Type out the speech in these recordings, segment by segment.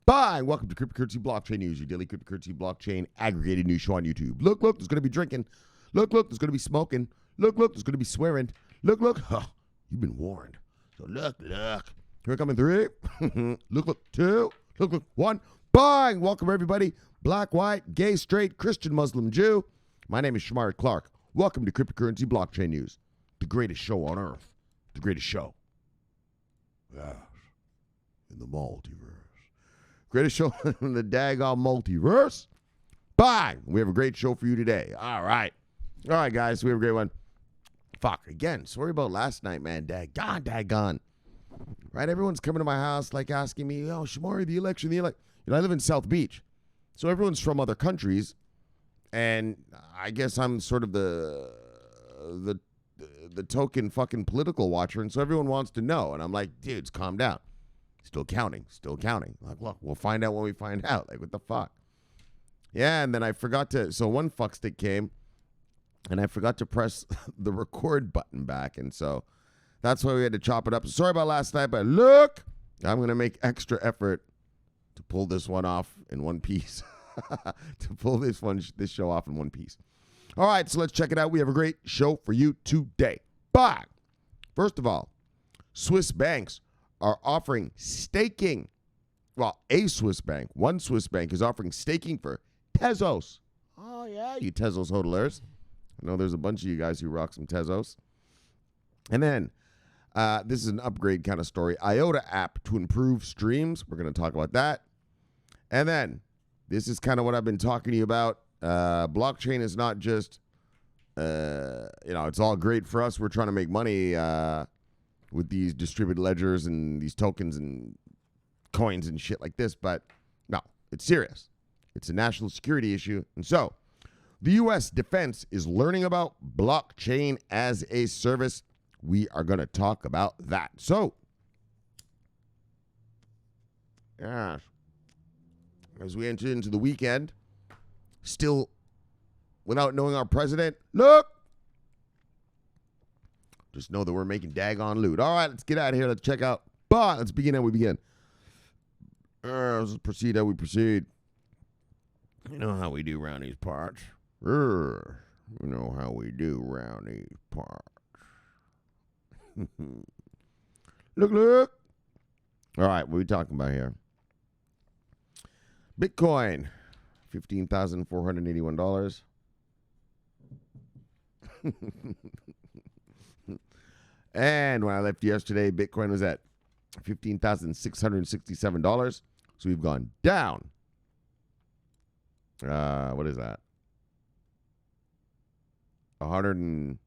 Bye. Welcome to Cryptocurrency Blockchain News, your daily cryptocurrency blockchain aggregated news show on YouTube. Look, there's going to be drinking. Look, there's going to be smoking. Look, there's going to be swearing. Look. You've been warned. So look. Here I come in 3. Look, 2. Look, 1. Bye. Welcome, everybody. Black, white, gay, straight, Christian, Muslim, Jew. My name is Shomari Clarke. Welcome to Cryptocurrency Blockchain News, the greatest show on earth. The greatest show. Yes. In the multiverse. Greatest show in the daggone multiverse. Bye. We have a great show for you today. All right, guys. We have a great one. Fuck. Again, sorry about last night, man. Daggone. Right? Everyone's coming to my house, like, asking me, oh, Shomari, the election. You know, I live in South Beach. So everyone's from other countries. And I guess I'm sort of the token fucking political watcher. And so everyone wants to know. And I'm like, dudes, calm down. Still counting. Like, look, we'll find out when we find out. Like, what the fuck? Yeah, and then I forgot to, so one fuckstick came, and I forgot to press the record button back, and so that's why we had to chop it up. Sorry about last night, but look, I'm going to make extra effort to pull this one off in one piece. To pull this show off in one piece. All right, so let's check it out. We have a great show for you today. But, first of all, Swiss banks are offering staking. Well, one Swiss bank is offering staking for Tezos. Oh, yeah, you Tezos hodlers. I know there's a bunch of you guys who rock some Tezos. And then, this is an upgrade kind of story. IOTA app to improve streams. We're going to talk about that. And then, this is kind of what I've been talking to you about. Blockchain is not just, it's all great for us. We're trying to make money, with these distributed ledgers and these tokens and coins and shit like this. But no, it's serious. It's a national security issue. And so the U.S. defense is learning about blockchain as a service. We are going to talk about that. So, yes, as we enter into the weekend, still without knowing our president, look, just know that we're making daggone loot. All right, let's get out of here. Let's check out. But let's begin how we begin. Let's proceed how we proceed. You know how we do around these parts. You know how we do around these parts. Look. All right, what are we talking about here? Bitcoin, $15,481. And when I left yesterday, Bitcoin was at $15,667. So we've gone down. What is that? $186.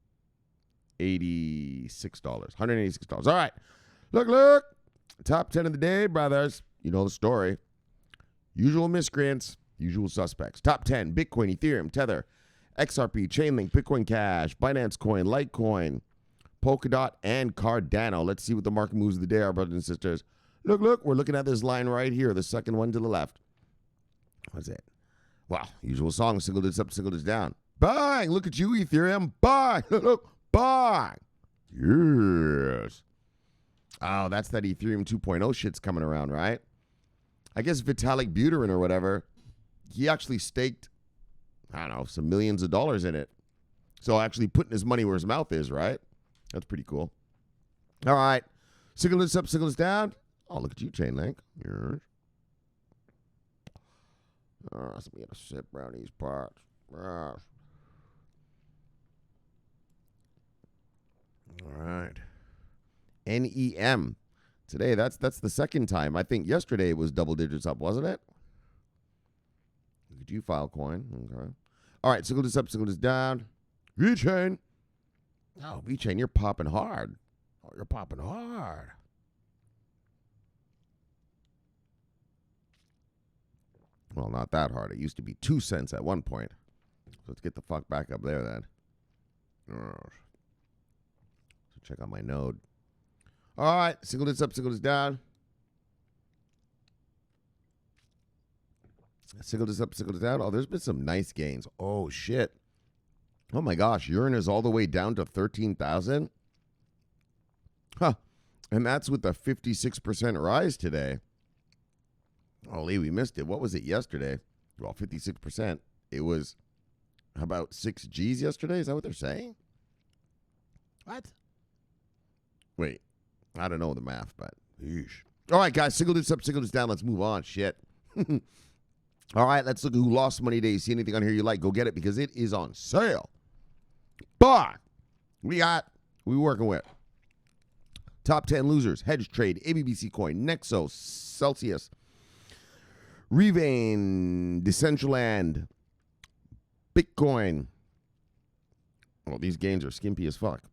$186. All right. Look. Top 10 of the day, brothers. You know the story. Usual miscreants, usual suspects. Top 10, Bitcoin, Ethereum, Tether, XRP, Chainlink, Bitcoin Cash, Binance Coin, Litecoin, Polkadot, and Cardano. Let's see what the market moves of the day are, brothers and sisters. Look, we're looking at this line right here, the second one to the left. What's it? Well, usual song, single digits up, single digits down. Bang! Look at you, Ethereum. Bang! Look, bang! Yes. Oh, that's that Ethereum 2.0 shit's coming around, right? I guess Vitalik Buterin or whatever, he actually staked, I don't know, some millions of dollars in it. So actually putting his money where his mouth is, right? That's pretty cool. All right. Single digits up, single digits down. Oh, look at you, Chainlink. Yes. So we got to sip around these parts. Yes. All right. NEM. Today, that's the second time. I think yesterday it was double digits up, wasn't it? Look at you, Filecoin. Okay. All right, single digits up, single digits down. VeChain. Oh, VeChain, you're popping hard. Oh, you're popping hard. Well, not that hard. It used to be 2 cents at one point. So let's get the fuck back up there then. So check out my node. All right, single digits up, single digits down. Single digits up, single digits down. Oh, there's been some nice gains. Oh, shit. Oh, my gosh. Urine is all the way down to 13,000. Huh. And that's with a 56% rise today. Oh, Golly, we missed it. What was it yesterday? Well, 56%. It was about 6 G's yesterday. Is that what they're saying? What? Wait, I don't know the math, but yeesh. All right, guys, single this up, single this down. Let's move on. Shit. All right, let's look at who lost money today. See anything on here you like, go get it because it is on sale. But we working with top 10 losers, Hedge Trade, ABBC Coin, Nexo, Celsius, Revain, Decentraland, Bitcoin. Well, these gains are skimpy as fuck.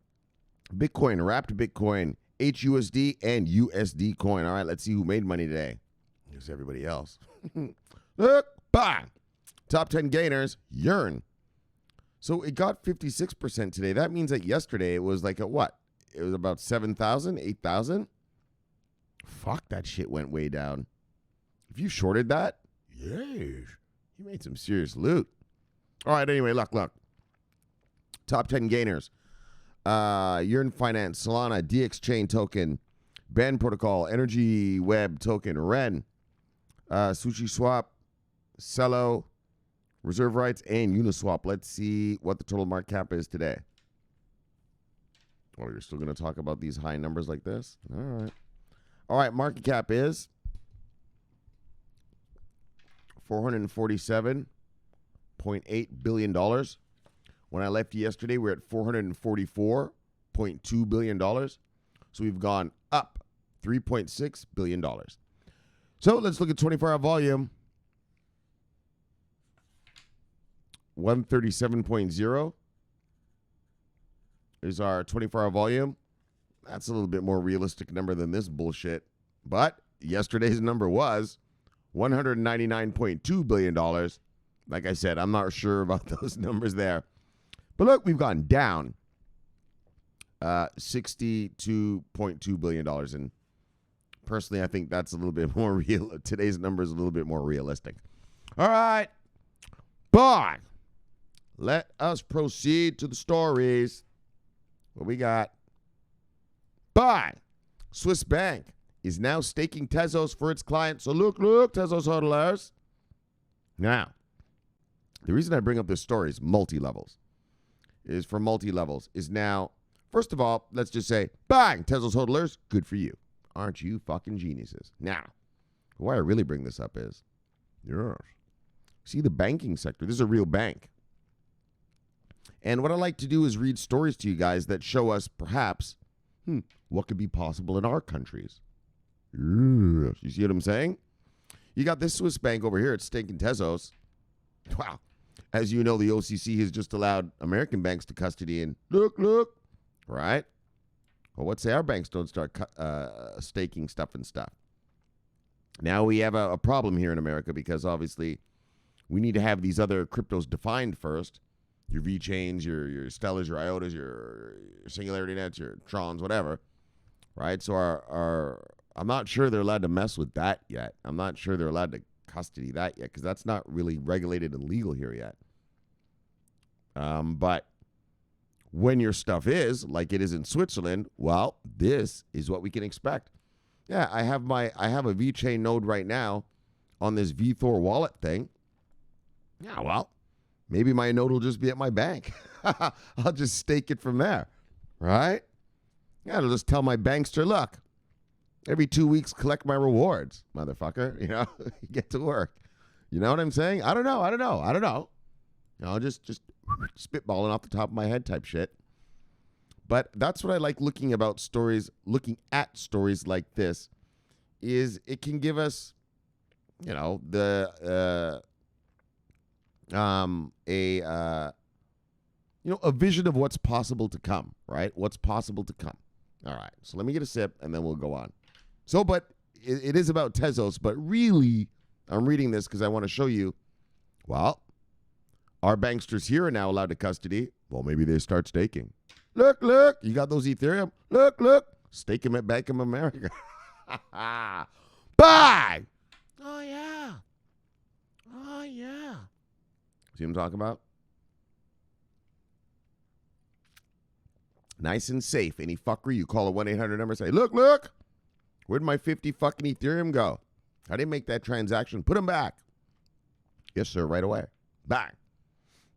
Bitcoin, Wrapped Bitcoin, HUSD, and USD Coin. All right, let's see who made money today. Here's everybody else. Look, bang. Top 10 gainers, Yearn. So it got 56% today. That means that yesterday it was like a what? It was about 7,000, 8,000? Fuck, that shit went way down. If you shorted that, yes, you made some serious loot. All right, anyway, look. Top 10 gainers. Yearn Finance, Solana, DX Chain Token, Band Protocol, Energy Web Token, Ren, Sushi Swap, Cello, Reserve Rights, and Uniswap. Let's see what the total market cap is today. Oh, you're still going to talk about these high numbers like this? All right, market cap is $447.8 billion. When I left yesterday, we were at $444.2 billion. So we've gone up $3.6 billion. So let's look at 24-hour volume. 137.0 is our 24-hour volume. That's a little bit more realistic number than this bullshit. But yesterday's number was $199.2 billion. Like I said, I'm not sure about those numbers there. But look, we've gone down $62.2 billion. And personally, I think that's a little bit more real. Today's number is a little bit more realistic. All right. Bye. Let us proceed to the stories. What we got? Bye. Swiss Bank is now staking Tezos for its clients. So look, Tezos hodlers. Now, the reason I bring up this story is multi-levels. Is now, first of all, let's just say, bang, Tezos hodlers, good for you. Aren't you fucking geniuses? Now, why I really bring this up is, yes, see the banking sector. This is a real bank. And what I like to do is read stories to you guys that show us perhaps what could be possible in our countries. Yes. You see what I'm saying? You got this Swiss bank over here. It's staking Tezos. Wow. As you know, the OCC has just allowed American banks to custody and look. Right? Well, what say our banks don't start staking stuff and stuff? Now we have a problem here in America because obviously we need to have these other cryptos defined first. Your VeChains, your Stellars, your IOTAs, your Singularity Nets, your Trons, whatever, right? So I'm not sure they're allowed to mess with that yet. I'm not sure they're allowed to custody that yet because that's not really regulated and legal here yet. But when your stuff is, like it is in Switzerland, well, this is what we can expect. Yeah, I have a VeChain node right now on this VThor wallet thing. Yeah, well, maybe my node will just be at my bank. I'll just stake it from there, right? Yeah, I'll just tell my bankster, look, every 2 weeks, collect my rewards, motherfucker. You know, get to work. You know what I'm saying? I don't know. You know, just spitballing off the top of my head type shit. But that's what I like looking at stories like this, is it can give us, you know, a vision of what's possible to come, right? What's possible to come. All right. So let me get a sip and then we'll go on. So, but it is about Tezos, but really I'm reading this because I want to show you, well, our banksters here are now allowed to custody. Well, maybe they start staking. Look, you got those Ethereum? Look, stake them at Bank of America. Bye! Oh, yeah. See what I'm talking about? Nice and safe. Any fuckery, you call a 1-800 number, say, look, where'd my 50 fucking Ethereum go? I didn't make that transaction. Put them back. Yes, sir, right away. Back.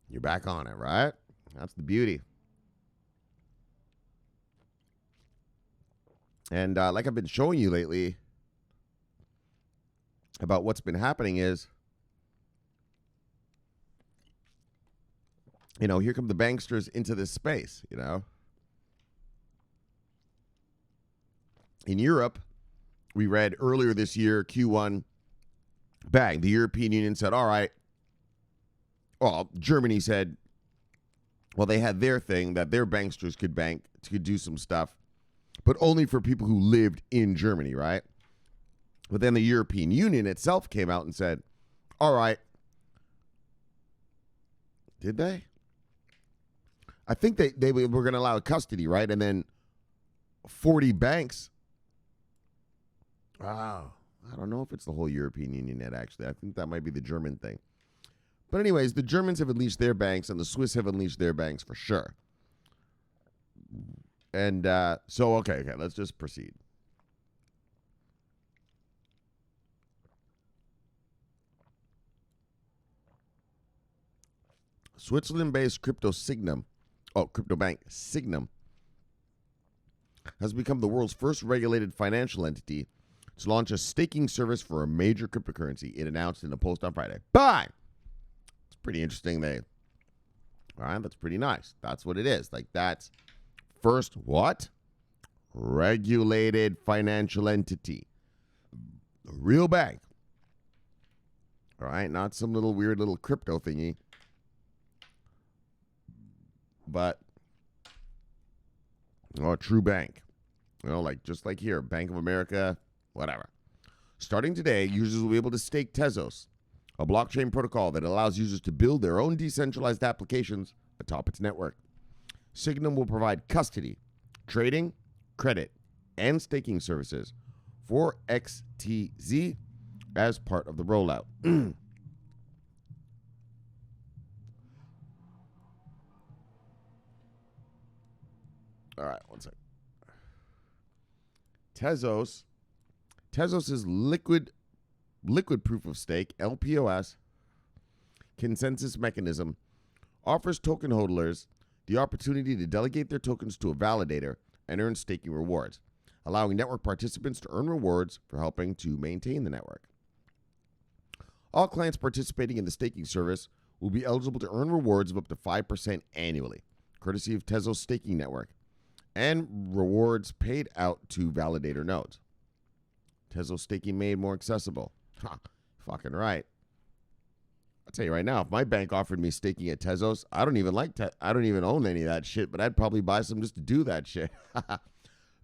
You're back on it, right? That's the beauty. And like I've been showing you lately about what's been happening is, here come the banksters into this space, In Europe, we read earlier this year, Q1, bang, the European Union said, all right. Well, Germany said, well, they had their thing that their banksters could do some stuff, but only for people who lived in Germany, right? But then the European Union itself came out and said, all right. Did they? I think they were going to allow custody, right? And then 40 banks. Wow. I don't know if it's the whole European Union yet, actually. I think that might be the German thing. But anyways, the Germans have unleashed their banks, and the Swiss have unleashed their banks for sure. And okay, let's just proceed. Switzerland-based crypto bank Signum has become the world's first regulated financial entity to launch a staking service for a major cryptocurrency. It announced in a post on Friday. Bye! It's pretty interesting. All right, that's pretty nice. That's what it is. Like, that's first what? Regulated financial entity. A real bank. All right, not some weird little crypto thingy. But a true bank. Just like here, Bank of America, whatever. Starting today, users will be able to stake Tezos, a blockchain protocol that allows users to build their own decentralized applications atop its network. Signum will provide custody, trading, credit, and staking services for XTZ as part of the rollout. All right, one second. Tezos is liquid proof of stake, LPOS, consensus mechanism, offers token holders the opportunity to delegate their tokens to a validator and earn staking rewards, allowing network participants to earn rewards for helping to maintain the network. All clients participating in the staking service will be eligible to earn rewards of up to 5% annually, courtesy of Tezos staking network, and rewards paid out to validator nodes. Tezos staking made more accessible. Fucking right. I'll tell you right now, if my bank offered me staking at Tezos, I don't even own any of that shit, but I'd probably buy some just to do that shit.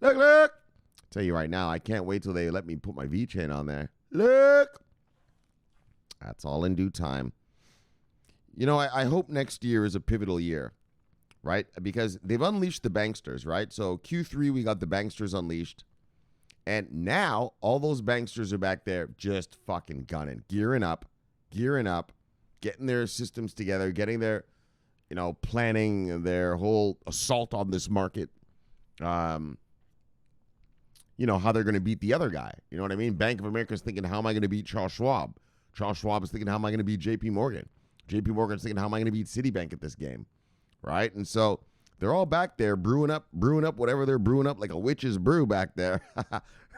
Look. I'll tell you right now, I can't wait till they let me put my VeChain on there. Look. That's all in due time. I hope next year is a pivotal year. Right? Because they've unleashed the banksters, right? So Q3, we got the banksters unleashed. And now all those banksters are back there just fucking gunning, gearing up, getting their systems together, getting their, planning their whole assault on this market. How they're going to beat the other guy. You know what I mean? Bank of America is thinking, how am I going to beat Charles Schwab? Charles Schwab is thinking, how am I going to beat JP Morgan? JP Morgan's thinking, how am I going to beat Citibank at this game? Right? And so they're all back there brewing up whatever they're brewing up, like a witch's brew back there.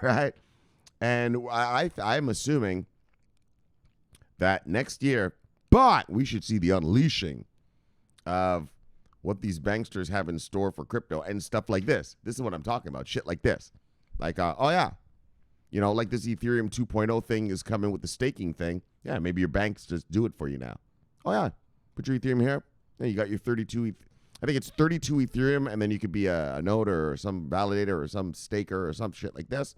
Right? And I'm assuming that next year, but we should see the unleashing of what these banksters have in store for crypto and stuff like this. This is what I'm talking about. Shit like this. Like, like this Ethereum 2.0 thing is coming with the staking thing. Yeah, maybe your banks just do it for you now. Oh, yeah. Put your Ethereum here. Yeah, you got your 32, I think it's 32 Ethereum, and then you could be a node or some validator or some staker or some shit like this.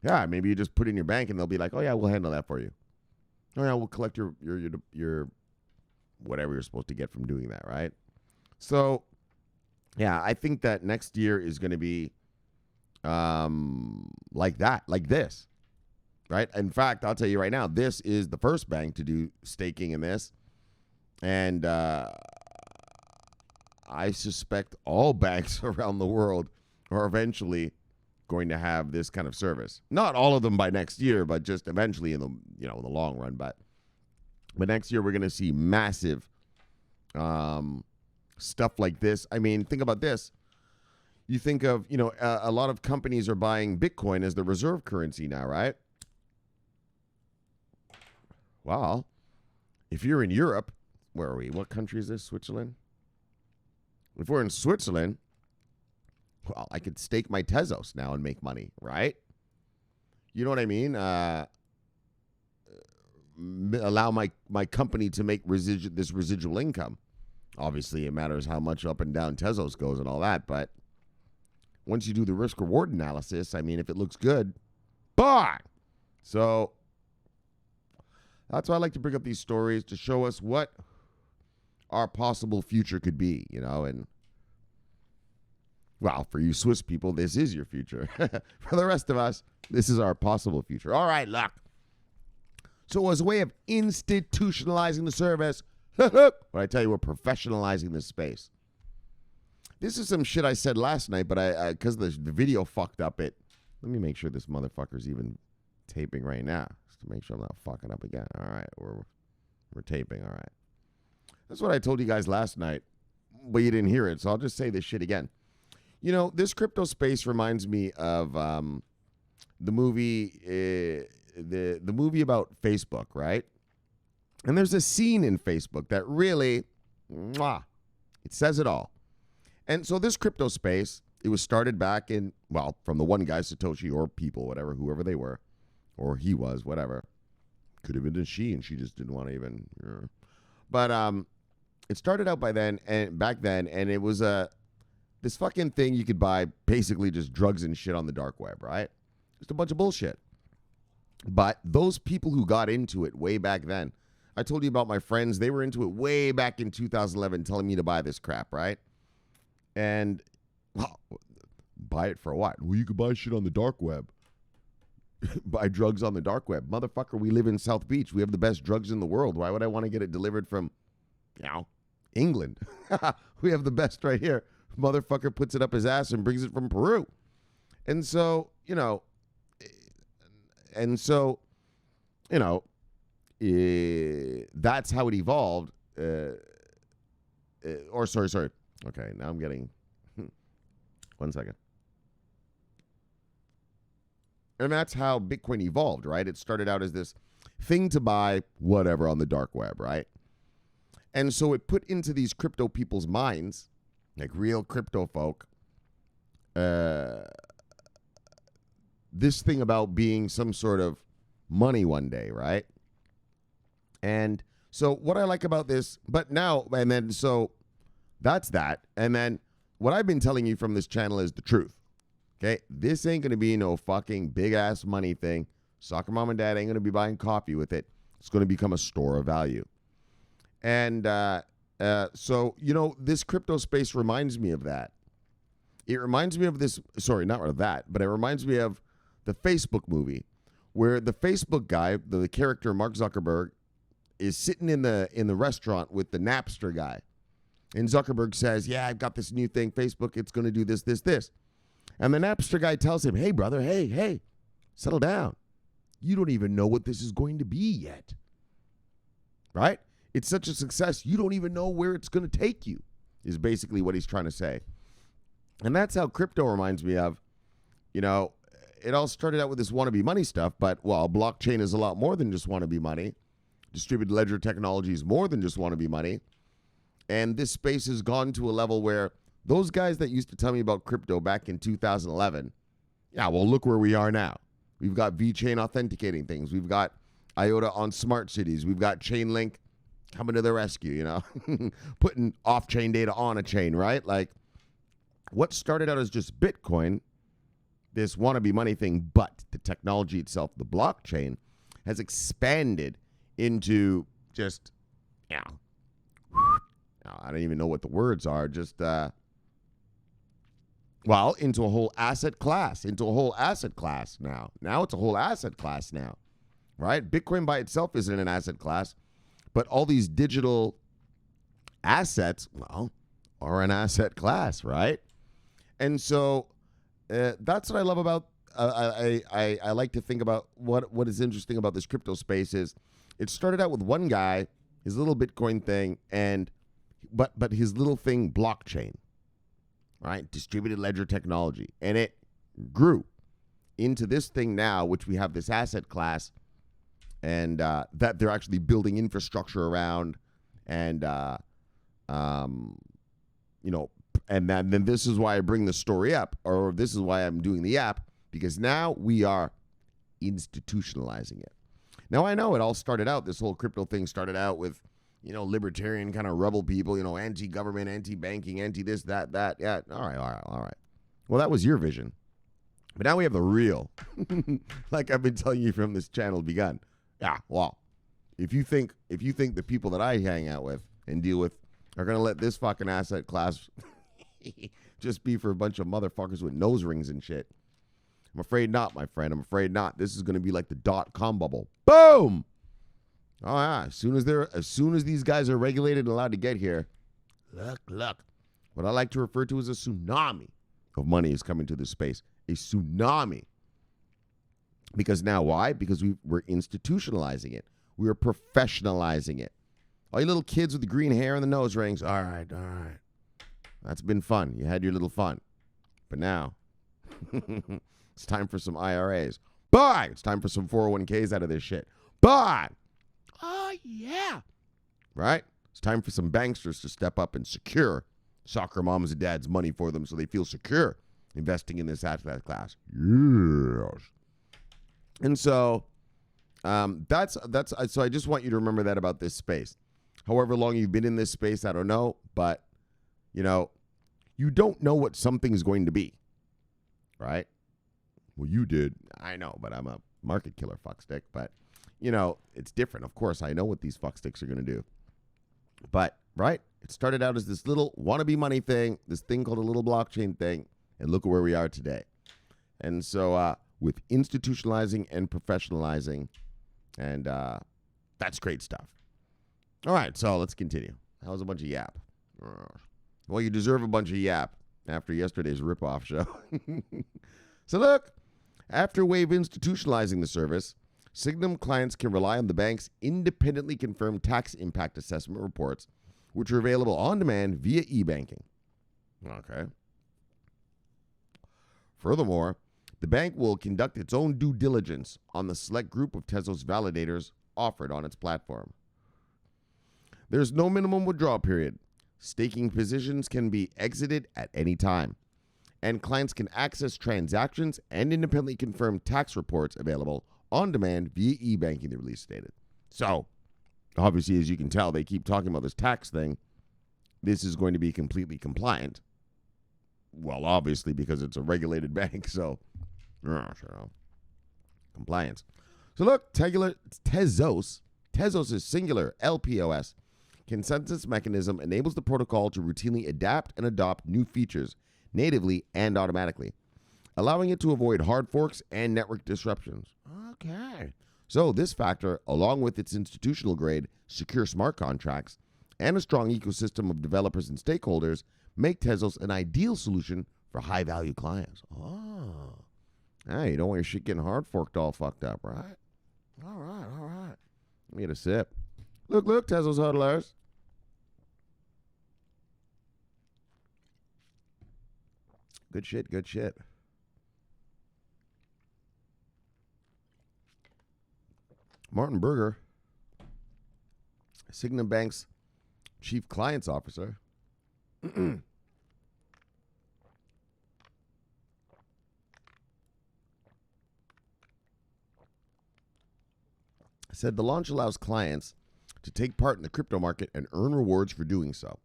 Yeah, maybe you just put it in your bank, and they'll be like, oh, yeah, we'll handle that for you. Oh, yeah, we'll collect your whatever you're supposed to get from doing that, right? So, yeah, I think that next year is going to be like that, like this, right? In fact, I'll tell you right now, this is the first bank to do staking in this. And I suspect all banks around the world are eventually going to have this kind of service. Not all of them by next year, but just eventually in the in the long run. But next year we're going to see massive stuff like this. I mean, think about this. You think of, a lot of companies are buying Bitcoin as the reserve currency now, right? Well, if you're in Europe, where are we? What country is this? Switzerland? If we're in Switzerland, well, I could stake my Tezos now and make money, right? You know what I mean? Allow my company to make this residual income. Obviously, it matters how much up and down Tezos goes and all that, but once you do the risk-reward analysis, I mean, if it looks good, buy! So that's why I like to bring up these stories, to show us what our possible future could be, and, well, for you Swiss people, this is your future. For the rest of us, this is our possible future. All right, look. So as a way of institutionalizing the service, but I tell you, we're professionalizing this space. This is some shit I said last night, but because the video fucked up it. Let me make sure this motherfucker's even taping right now, just to make sure I'm not fucking up again. All right, we're taping. All right. That's what I told you guys last night, but you didn't hear it, so I'll just say this shit again. This crypto space reminds me of the movie, the movie about Facebook, right? And there's a scene in Facebook that really, it says it all. And so this crypto space, it was started back in, well, from the one guy, Satoshi, or people, whatever, whoever they were, or he was, whatever. Could have been a she, and she just didn't want to even. But it started out back then, and it was this fucking thing you could buy, basically just drugs and shit on the dark web, right? Just a bunch of bullshit. But those people who got into it way back then, I told you about my friends, they were into it way back in 2011, telling me to buy this crap, right? And, well, buy it for what? Well, you could buy shit on the dark web. Buy drugs on the dark web. Motherfucker, we live in South Beach. We have the best drugs in the world. Why would I want to get it delivered from, England? We have the best right here. Motherfucker puts it up his ass and brings it from Peru. And so, that's how it evolved. Sorry. Okay, now I'm getting... 1 second. And that's how Bitcoin evolved, right? It started out as this thing to buy whatever on the dark web, right? And so it put into these crypto people's minds, like real crypto folk, this thing about being some sort of money one day, right? And so what I like about this, so that's that. And then what I've been telling you from this channel is the truth. Okay? This ain't going to be no fucking big-ass money thing. Soccer mom and dad ain't going to be buying coffee with it. It's going to become a store of value. And so, this crypto space reminds me of that. It reminds me of this, sorry, not of that, but it reminds me of the Facebook movie, where the Facebook guy, the character Mark Zuckerberg, is sitting in the restaurant with the Napster guy. And Zuckerberg says, yeah, I've got this new thing, Facebook, it's going to do this, this, this. And the Napster guy tells him, hey, brother, hey, settle down. You don't even know what this is going to be yet. Right? It's such a success, you don't even know where it's going to take you, is basically what he's trying to say. And that's how crypto reminds me of, it all started out with this wannabe money stuff, but, well, blockchain is a lot more than just wannabe money. Distributed ledger technology is more than just wannabe money. And this space has gone to a level where those guys that used to tell me about crypto back in 2011, look where we are now. We've got VeChain authenticating things. We've got IOTA on smart cities. We've got Chainlink coming to the rescue, putting off-chain data on a chain, right? Like, what started out as just Bitcoin, this wannabe money thing, but the technology itself, the blockchain, has expanded into just, I don't even know what the words are, just, into a whole asset class, now. Now it's a whole asset class now, right? Bitcoin by itself isn't an asset class, but all these digital assets, are an asset class, right? And so That's what I love about. I like to think about what is interesting about this crypto space is it started out with one guy, his little Bitcoin thing, and but his little thing blockchain, right? Distributed ledger technology, and it grew into this thing now, which we have this asset class, and that they're actually building infrastructure around, and you know, and then this is why I bring the story up, or this is why I'm doing the app, because now we are institutionalizing it. Now, I know it all started out, this whole crypto thing started out with, you know, libertarian kind of rebel people, you know, anti-government, anti-banking, anti-this, that. Yeah, all right. Well, that was your vision. But now we have the real, like I've been telling you from this channel begun. Yeah, well, if you think the people that I hang out with and deal with are going to let this fucking asset class just be for a bunch of motherfuckers with nose rings and shit, I'm afraid not, my friend. I'm afraid not. This is going to be like the .com bubble. Boom! Oh yeah. As soon as these guys are regulated and allowed to get here, look. What I like to refer to as a tsunami of money is coming to this space. A tsunami. Because now, why? Because we're institutionalizing it. We are professionalizing it. All you little kids with the green hair and the nose rings. All right. That's been fun. You had your little fun. But now, it's time for some IRAs. Buy! It's time for some 401ks out of this shit. Buy! Oh, yeah. Right? It's time for some banksters to step up and secure soccer moms and dads' money for them so they feel secure investing in this asset class. Yes. And so that's so I just want you to remember that about this space. However long you've been in this space, I don't know, but you know, you don't know what something's going to be. Right? Well, you did. I know, but I'm a market killer fuckstick, but you know, it's different. Of course, I know what these fucksticks are going to do. But, right? It started out as this little wannabe money thing, this thing called a little blockchain thing, and look at where we are today. And so with institutionalizing and professionalizing, and that's great stuff. All right, so let's continue. That was a bunch of yap. Well, you deserve a bunch of yap after yesterday's ripoff show. So look, after Wave institutionalizing the service, Signum clients can rely on the bank's independently confirmed tax impact assessment reports, which are available on demand via e-banking. Okay. Furthermore, the bank will conduct its own due diligence on the select group of Tezos validators offered on its platform. There's no minimum withdrawal period. Staking positions can be exited at any time, and clients can access transactions and independently confirmed tax reports available on demand via e-banking, the release stated. So, obviously, as you can tell, they keep talking about this tax thing. This is going to be completely compliant. Well, obviously, because it's a regulated bank, so compliance. So look, Tezos is singular, LPOS, consensus mechanism enables the protocol to routinely adapt and adopt new features natively and automatically, allowing it to avoid hard forks and network disruptions. Okay. So this factor, along with its institutional grade, secure smart contracts, and a strong ecosystem of developers and stakeholders, make Tezos an ideal solution for high-value clients. Oh. Hey, you don't want your shit getting hard forked all fucked up, right? All right. Let me get a sip. Look, Tezos hodlers. Good shit. Martin Berger, Signum Bank's Chief Clients Officer, said the launch allows clients to take part in the crypto market and earn rewards for doing so.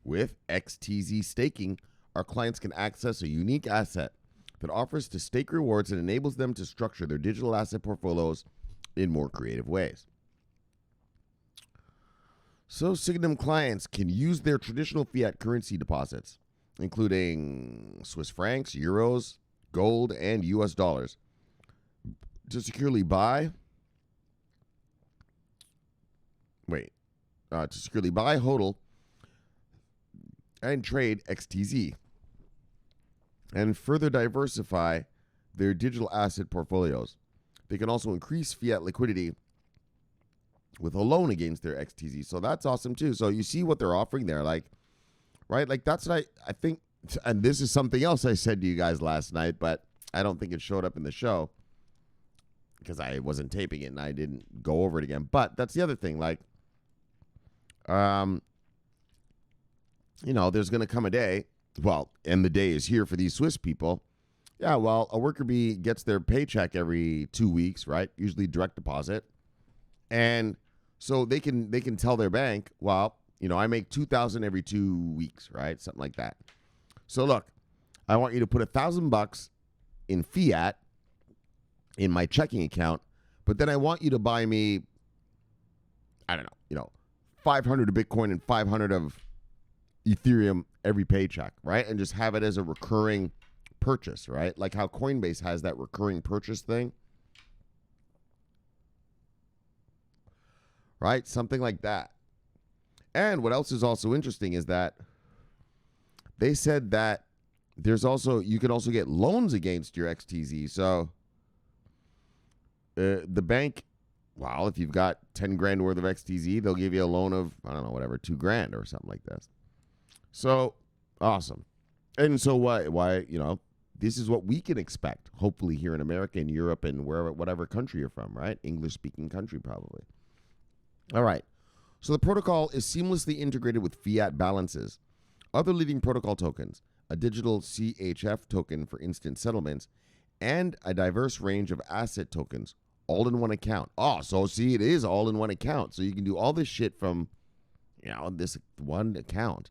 With XTZ staking, our clients can access a unique asset that offers to stake rewards and enables them to structure their digital asset portfolios in more creative ways. So Signum clients can use their traditional fiat currency deposits, including Swiss francs, euros, gold, and US dollars, to securely hodl, and trade XTZ. and further diversify their digital asset portfolios. They can also increase fiat liquidity with a loan against their XTZ. So that's awesome too. So you see what they're offering there, like, right? Like that's what I think, and this is something else I said to you guys last night, but I don't think it showed up in the show because I wasn't taping it and I didn't go over it again. But that's the other thing, like, there's going to come a day, and the day is here for these Swiss people. Yeah, well, a worker bee gets their paycheck every 2 weeks, right? Usually direct deposit. And so they can tell their bank, I make $2,000 every 2 weeks, right? Something like that. So look, I want you to put $1,000 in fiat in my checking account, but then I want you to buy me, I don't know, 500 of Bitcoin and 500 of Ethereum every paycheck, right? And just have it as a recurring purchase, right? Like how Coinbase has that recurring purchase thing. Right? Something like that. And what else is also interesting is that they said that you can also get loans against your XTZ. So the bank, if you've got 10 grand worth of XTZ, they'll give you a loan of, I don't know, whatever, 2 grand or something like this. So awesome. And so why, this is what we can expect, hopefully here in America and Europe and whatever country you're from, right? English speaking country, probably. All right. So the protocol is seamlessly integrated with fiat balances, other leading protocol tokens, a digital CHF token for instant settlements, and a diverse range of asset tokens, all in one account. Oh, so see, it is all in one account. So you can do all this shit from, this one account.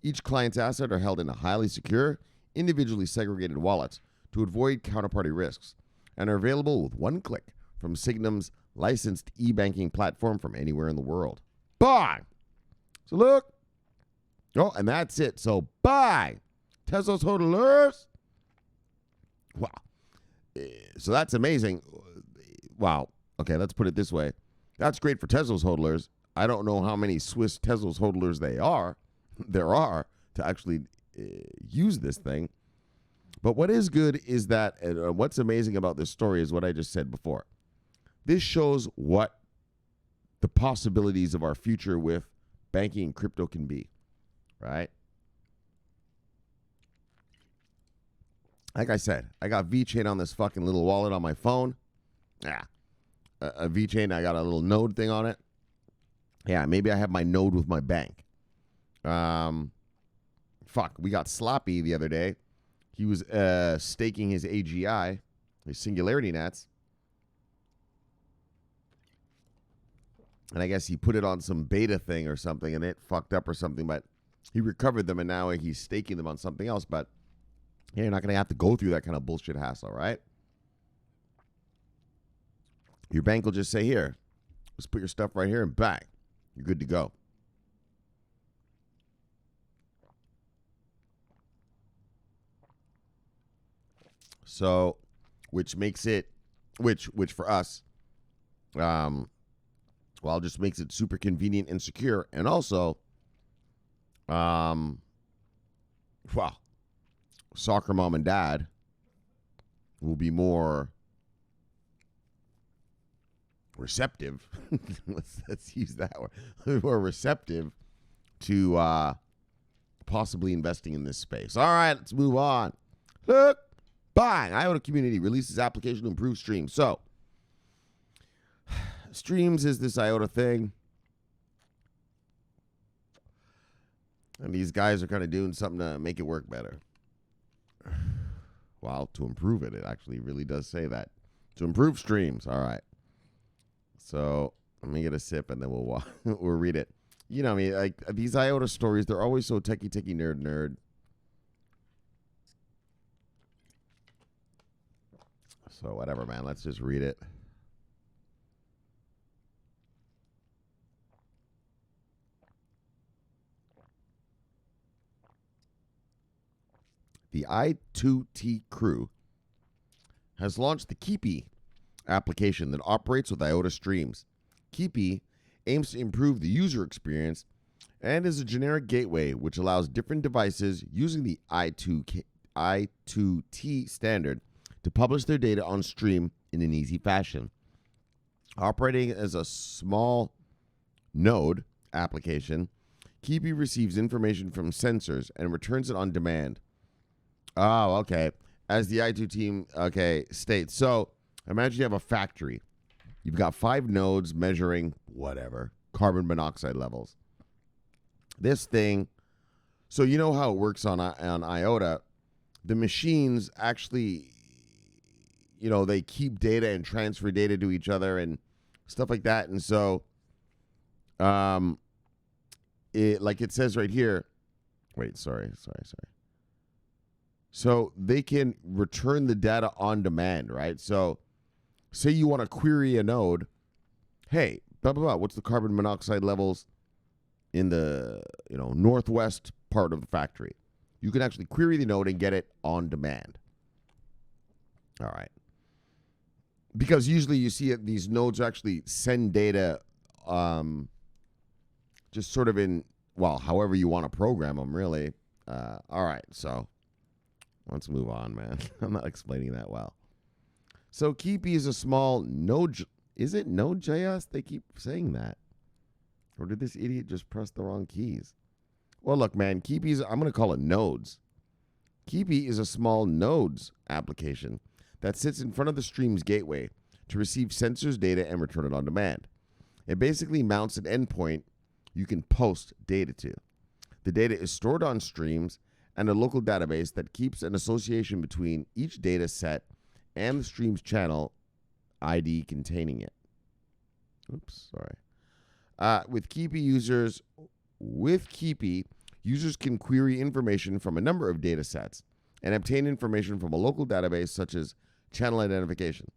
Each client's assets are held in a highly secure, individually segregated wallets to avoid counterparty risks and are available with one click from Signum's licensed e-banking platform from anywhere in the world. Bye! So look. Oh, and that's it. So bye! Tezos hodlers. Wow. So that's amazing. Wow. Okay, let's put it this way. That's great for Tezos hodlers. I don't know how many Swiss Tezos hodlers there are to actually use this thing. But what is good is that, what's amazing about this story is what I just said before. This shows what the possibilities of our future with banking and crypto can be, right? Like I said, I got VeChain on this fucking little wallet on my phone. Yeah. A VeChain, I got a little node thing on it. Yeah, maybe I have my node with my bank. We got sloppy the other day. He was staking his AGI, his Singularity Nets. And I guess he put it on some beta thing or something, and it fucked up or something, but he recovered them, and now he's staking them on something else. But yeah, you're not going to have to go through that kind of bullshit hassle, right? Your bank will just say, here, let's put your stuff right here, and bang, you're good to go. So, which makes it, which for us, just makes it super convenient and secure. And also, soccer mom and dad will be more receptive. let's use that word. More receptive to possibly investing in this space. All right, let's move on. Look, bang! IOTA community releases application to improve streams. So, streams is this IOTA thing. And these guys are kind of doing something to make it work better. To improve it. It actually really does say that. To improve streams. All right. So let me get a sip and then we'll read it. You know me, like these IOTA stories, they're always so techie, nerd. So whatever, man. Let's just read it. The I2T crew has launched the Keepy application that operates with IOTA streams. Keepy aims to improve the user experience and is a generic gateway which allows different devices using the I2T I2T standard to publish their data on stream in an easy fashion. Operating as a small node application, Keepy receives information from sensors and returns it on demand. Oh, okay. As the I2 team, states. So imagine you have a factory. You've got 5 nodes measuring whatever, carbon monoxide levels. This thing, so you know how it works on IOTA. The machines actually, they keep data and transfer data to each other and stuff like that. And so, like it says right here, sorry. So they can return the data on demand, right? So say you want to query a node, hey, blah, blah, blah, what's the carbon monoxide levels in the, northwest part of the factory? You can actually query the node and get it on demand. All right. Because usually you see these nodes actually send data just sort of in, however you want to program them, really. All right, so let's move on, man. I'm not explaining that well. So Keepy is a small node. Is it Node.js? They keep saying that. Or did this idiot just press the wrong keys? Well, look, man, Keepy's, I'm going to call it nodes. Keepy is a small nodes application that sits in front of the stream's gateway to receive sensors data and return it on demand. It basically mounts an endpoint you can post data to. The data is stored on streams and a local database that keeps an association between each data set and the stream's channel ID containing it. Oops, sorry. With Keepy, users can query information from a number of data sets and obtain information from a local database such as channel identification.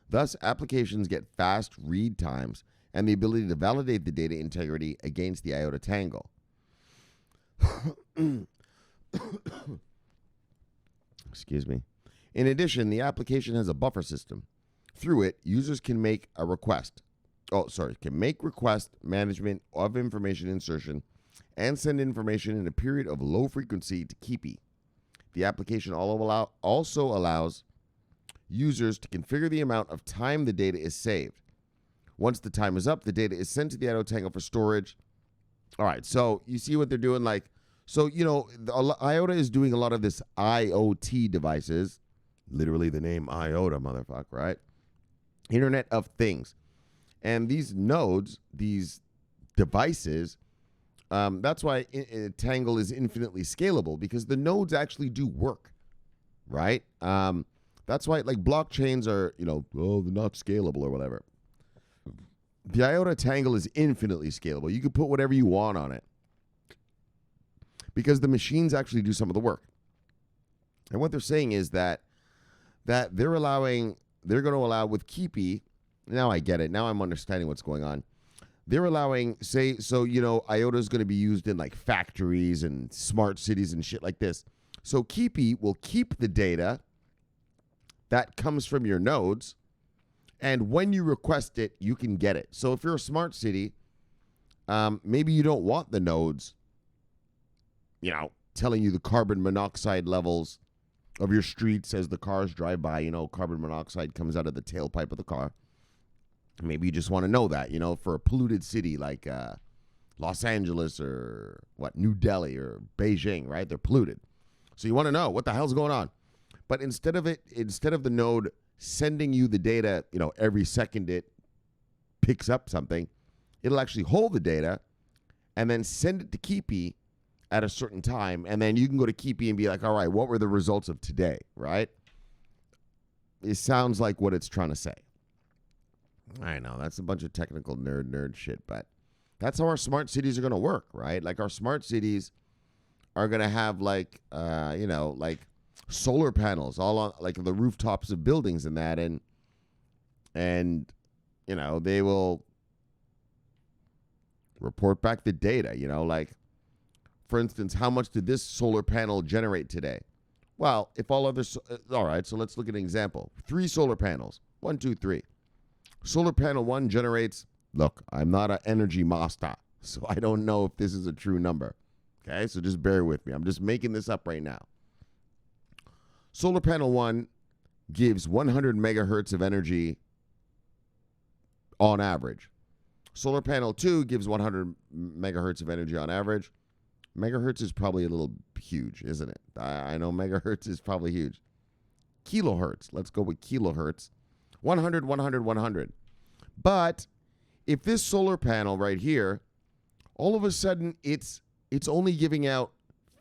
Thus, applications get fast read times and the ability to validate the data integrity against the IOTA tangle. Excuse me. In addition, the application has a buffer system. Through it, users can make request management of information insertion, and send information in a period of low frequency to Keepy. The application also allows users to configure the amount of time the data is saved. Once the time is up, the data is sent to the IOTA tangle for storage. All right, so you see what they're doing? IOTA is doing a lot of this IoT devices, literally the name IOTA, motherfucker, right? Internet of Things. And these nodes, these devices, that's why Tangle is infinitely scalable, because the nodes actually do work, right? That's why, blockchains are, they're not scalable or whatever. The IOTA Tangle is infinitely scalable. You can put whatever you want on it because the machines actually do some of the work. And what they're saying is that they're going to allow with Keepy. Now I get it. Now I'm understanding what's going on. They're allowing, IOTA is going to be used in factories and smart cities and shit like this. So Keepy will keep the data that comes from your nodes, and when you request it, you can get it. So if you're a smart city, maybe you don't want the nodes, telling you the carbon monoxide levels of your streets as the cars drive by. Carbon monoxide comes out of the tailpipe of the car. Maybe you just want to know that, for a polluted city like Los Angeles or New Delhi or Beijing, right? They're polluted. So you want to know what the hell's going on. But instead of the node sending you the data, every second it picks up something, it'll actually hold the data and then send it to Keepy at a certain time. And then you can go to Keepy and be like, all right, what were the results of today, right? It sounds like what it's trying to say. I know, that's a bunch of technical nerd shit, but that's how our smart cities are going to work, right? Our smart cities are going to have solar panels all on the rooftops of buildings and that, and they will report back the data, for instance, how much did this solar panel generate today? Well, if all others, all right, so let's look at an example. 3 solar panels, 1, 2, 3. Solar panel 1 generates, look, I'm not an energy master, so I don't know if this is a true number. Okay, so just bear with me. I'm just making this up right now. Solar panel 1 gives 100 megahertz of energy on average. Solar panel 2 gives 100 megahertz of energy on average. Megahertz is probably a little huge, isn't it? I know megahertz is probably huge. Kilohertz. Let's go with kilohertz. 100, 100, 100. But if this solar panel right here, all of a sudden it's only giving out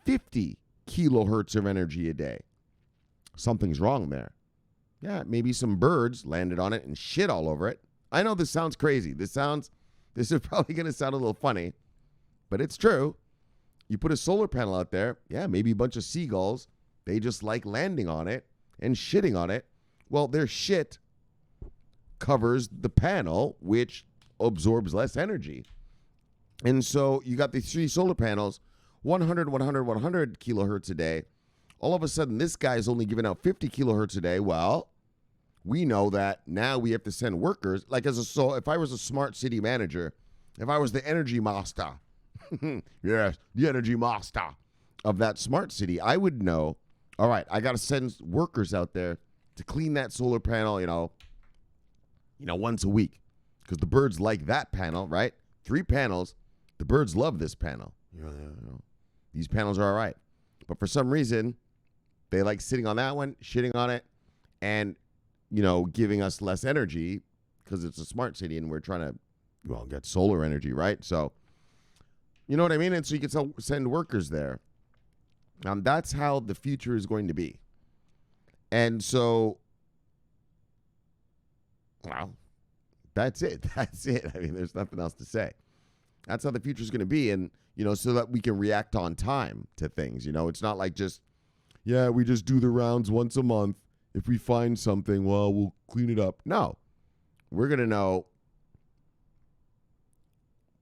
50 kilohertz of energy a day, something's wrong there. Yeah, maybe some birds landed on it and shit all over it. I know this sounds crazy. This is probably going to sound a little funny, but it's true. You put a solar panel out there, yeah, maybe a bunch of seagulls, they just like landing on it and shitting on it. Well, their shit covers the panel, which absorbs less energy. And so you got these 3 solar panels, 100, 100, 100 kilohertz a day. All of a sudden, this guy's only giving out 50 kilohertz a day. Well, we know that now we have to send workers. Like if I was a smart city manager, if I was the energy master, yes, the energy master of that smart city, I would know, all right, I got to send workers out there to clean that solar panel, once a week. Because the birds like that panel, right? 3 panels, the birds love this panel. These panels are all right. But for some reason, they like sitting on that one, shitting on it, and, giving us less energy because it's a smart city and we're trying to, get solar energy, right? So, you know what I mean? And so you can send workers there. That's how the future is going to be. And so, well, that's it. That's it. I mean, there's nothing else to say. That's how the future is going to be. And, so that we can react on time to things. It's not like we just do the rounds once a month. If we find something, well, we'll clean it up. No, we're going to know,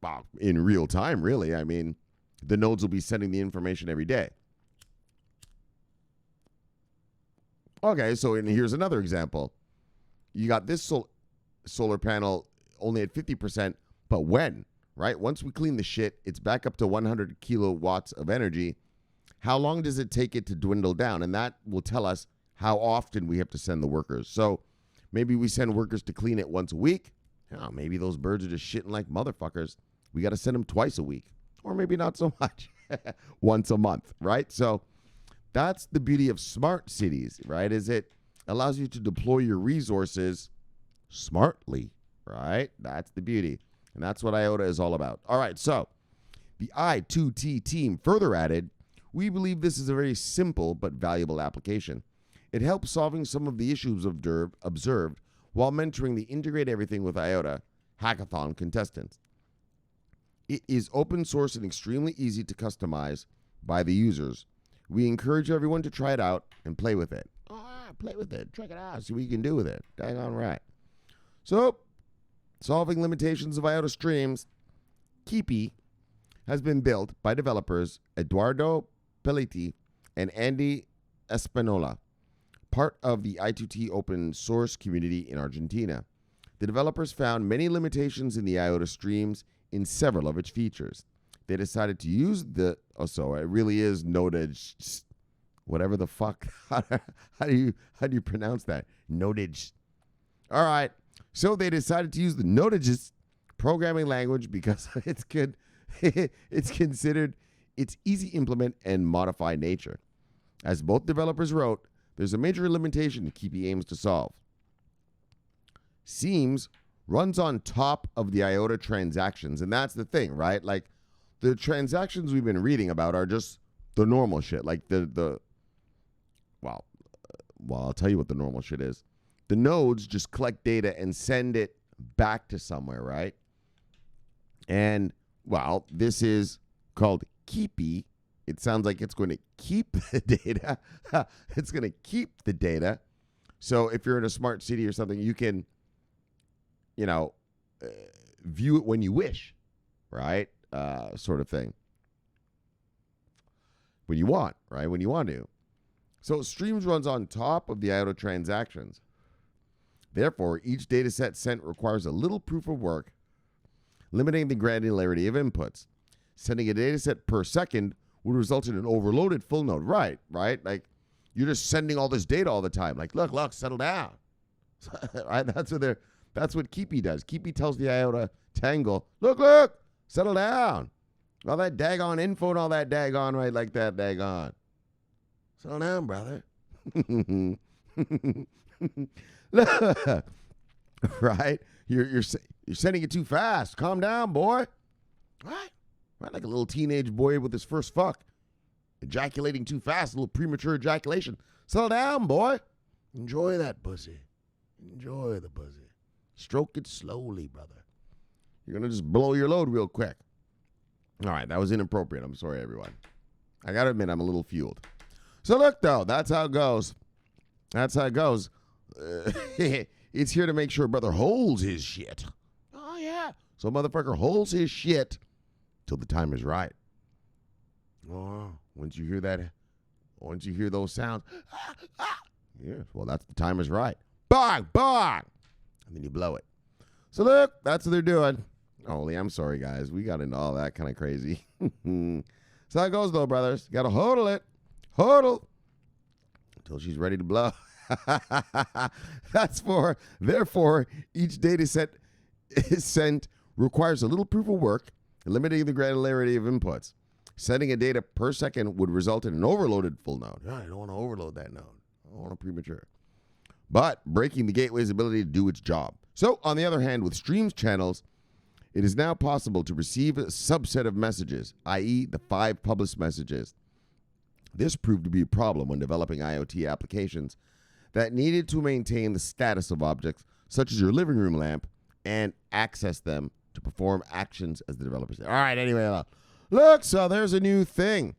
well, in real time, really. I mean, the nodes will be sending the information every day. Okay, so here's another example. You got this solar panel only at 50%, but when, right? Once we clean the shit, it's back up to 100 kilowatts of energy. How long does it take it to dwindle down? And that will tell us how often we have to send the workers. So maybe we send workers to clean it once a week. Maybe those birds are just shitting like motherfuckers. We got to send them twice a week, or maybe not so much, once a month, right? So that's the beauty of smart cities, right? Is it allows you to deploy your resources smartly, right? That's the beauty. And that's what IOTA is all about. All right, so the I2T team further added, we believe this is a very simple but valuable application. It helps solving some of the issues observed while mentoring the Integrate Everything with IOTA hackathon contestants. It is open source and extremely easy to customize by the users. We encourage everyone to try it out and play with it. Play with it. Check it out. See what you can do with it. Dang on right. So, solving limitations of IOTA streams, Keepy has been built by developers Eduardo Pelletti and Andy Espinola, part of the I2T open source community in Argentina. The developers found many limitations in the IOTA streams in several of its features. They decided to use it really is noted, whatever the fuck. How do you pronounce that? Notage. All right. So they decided to use the Notage's programming language because it's good. It's considered its easy to implement and modify nature. As both developers wrote, there's a major limitation Keepy aims to solve. Seams runs on top of the IOTA transactions, and that's the thing, right? Like, the transactions we've been reading about are just the normal shit. Like well, I'll tell you what the normal shit is. The nodes just collect data and send it back to somewhere, right? And, well, this is called Keepy. It sounds like it's going to keep the data. It's going to keep the data. So if you're in a smart city or something, you can, view it when you wish, right? Sort of thing. When you want, right? When you want to. So streams runs on top of the IOTA transactions. Therefore, each data set sent requires a little proof of work, limiting the granularity of inputs. Sending a data set per second would result in an overloaded full node. Right? Like, You're just sending all this data all the time. Like, look, settle down. Right? That's what Keepy does. Keepy tells the IOTA Tangle, look, settle down. All that daggone info and all that daggone, right? Like that daggone. Settle down, brother. Right? You're sending it too fast. Calm down, boy. Right? Like a little teenage boy with his first fuck. Ejaculating too fast, a little premature ejaculation. Settle down, boy. Enjoy that pussy. Enjoy the pussy. Stroke it slowly, brother. You're going to just blow your load real quick. All right, that was inappropriate. I'm sorry, everyone. I got to admit, I'm a little fueled. So look, though, that's how it goes. It's here to make sure brother holds his shit. Oh, yeah. So motherfucker holds his shit till the time is right. Oh, once you hear that, once you hear those sounds, yeah, well, that's the time is right. Bang, bang. And then you blow it. So look, that's what they're doing. Holy, I'm sorry, guys. We got into all that kind of crazy. So how it goes, though, brothers. You got to hodl it. Hodl. Until she's ready to blow. Therefore, each data set is sent requires a little proof of work, limiting the granularity of inputs. Sending a data per second would result in an overloaded full node. I don't want to overload that node. I don't want to premature. But breaking the gateway's ability to do its job. So, on the other hand, with Streams channels, it is now possible to receive a subset of messages, i.e. the 5 published messages. This proved to be a problem when developing IoT applications that needed to maintain the status of objects, such as your living room lamp, and access them to perform actions as the developer said. All right, anyway, look, so there's a new thing.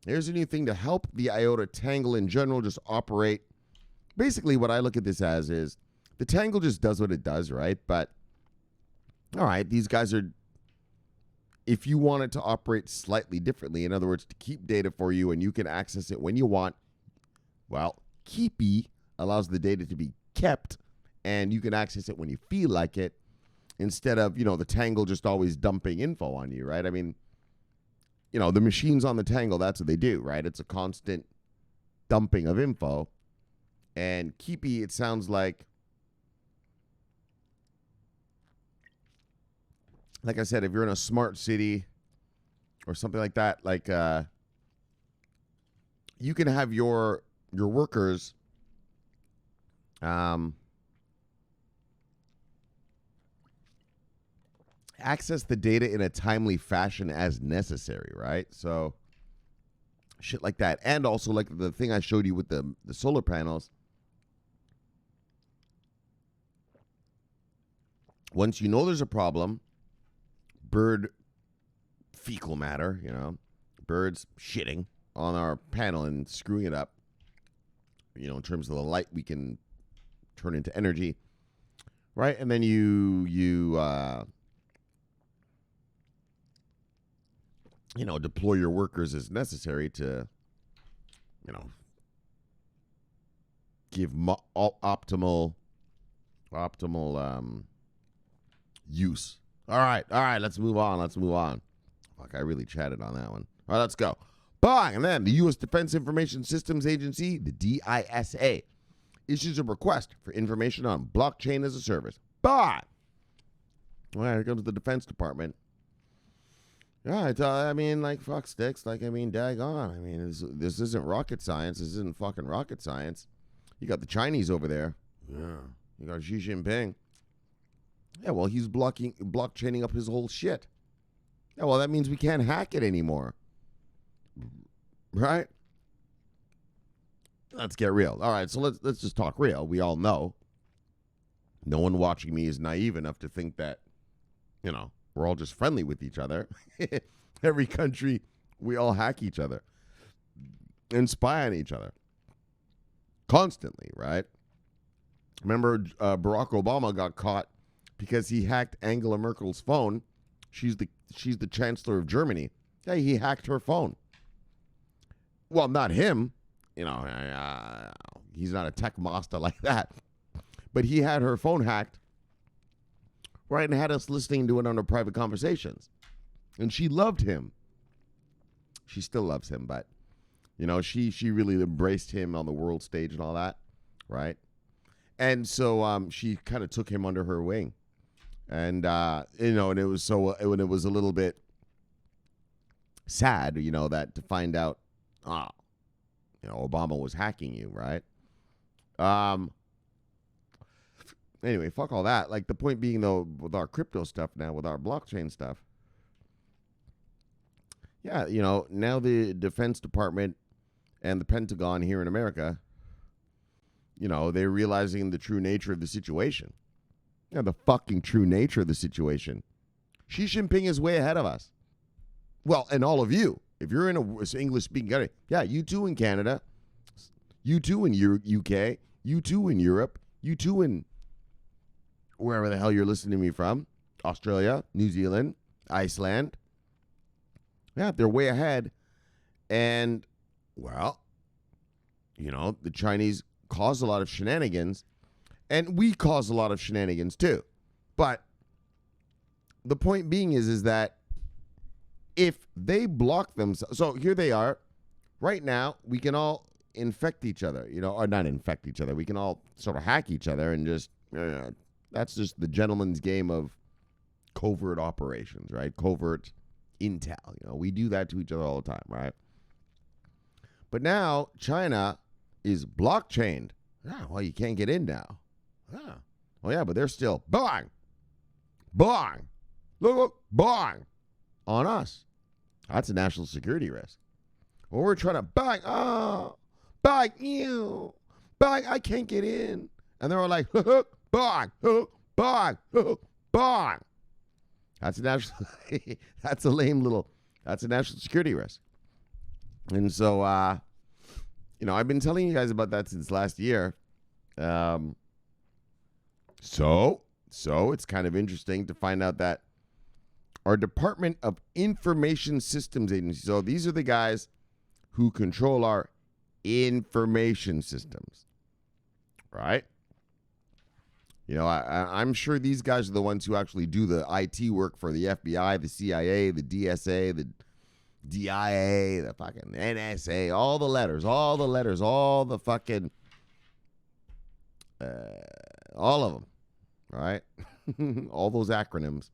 There's a new thing to help the IOTA Tangle in general just operate. Basically, what I look at this as is the Tangle just does what it does, right? But, all right, these guys are, if you want it to operate slightly differently, in other words, to keep data for you and you can access it when you want, well, Keepy allows the data to be kept and you can access it when you feel like it instead of, the Tangle just always dumping info on you, right? I mean, the machines on the Tangle, that's what they do, right? It's a constant dumping of info. And Keepy, it sounds like I said, if you're in a smart city or something like that, like you can have your workers access the data in a timely fashion as necessary, right? So shit like that. And also like the thing I showed you with the solar panels. Once you know there's a problem, bird fecal matter, birds shitting on our panel and screwing it up, in terms of the light we can turn into energy, right? And then you deploy your workers as necessary to, give optimal use. All right, let's move on. Fuck, I really chatted on that one. All right, let's go. Bang! And then the U.S. Defense Information Systems Agency, the DISA, issues a request for information on blockchain as a service. Bang! Well, here comes the Defense Department. Yeah, fuck sticks. Daggone. This isn't rocket science. This isn't fucking rocket science. You got the Chinese over there. Yeah. You got Xi Jinping. Yeah, well, he's blockchaining up his whole shit. Yeah, well, that means we can't hack it anymore. Right? Let's get real. All right, so let's just talk real. We all know. No one watching me is naive enough to think that, we're all just friendly with each other. Every country, we all hack each other and spy on each other constantly, right? Remember, Barack Obama got caught because he hacked Angela Merkel's phone. She's the chancellor of Germany. Yeah, he hacked her phone. Well, not him. He's not a tech master like that. But he had her phone hacked, right, and had us listening to it on her private conversations. And she loved him. She still loves him, but You know, she really embraced him on the world stage and all that, right? And so she kind of took him under her wing. And, you know, and it was when it was a little bit sad, you know, that to find out, you know, Obama was hacking you, right? Anyway, fuck all that. Like, the point being, though, with our crypto stuff now, with our blockchain stuff, yeah, you know, now the Defense Department and the Pentagon here in America, you know, they're realizing the true nature of the situation. Yeah, the fucking true nature of the situation. Xi Jinping is way ahead of us. Well, and all of you. If you're in a English-speaking country, yeah, you too in Canada, you too in UK, you too in Europe, you too in wherever the hell you're listening to me from, Australia, New Zealand, Iceland. Yeah, they're way ahead. And, well, you know, the Chinese cause a lot of shenanigans, and we cause a lot of shenanigans too. But the point being is that if they block themselves, so here they are. Right now, we can all infect each other, you know, or not infect each other. We can all sort of hack each other and just, that's just the gentleman's game of covert operations, right? Covert intel. You know, we do that to each other all the time, right? But now China is blockchained. Yeah, well, you can't get in now. Yeah. Oh, yeah, but they're still bang, bang, look, bang on us. That's a national security risk. Well, we're trying to bang, bang, ew, bang, I can't get in. And they're all like, bang, bang, bang. That's a national, that's a lame little, that's a national security risk. And so, you know, I've been telling you guys about that since last year. So it's kind of interesting to find out that our Department of Information Systems Agency, so these are the guys who control our information systems, right? You know, I'm sure these guys are the ones who actually do the IT work for the FBI, the CIA, the DSA, the DIA, the fucking NSA, all the letters, all the fucking, all of them, right? All those acronyms.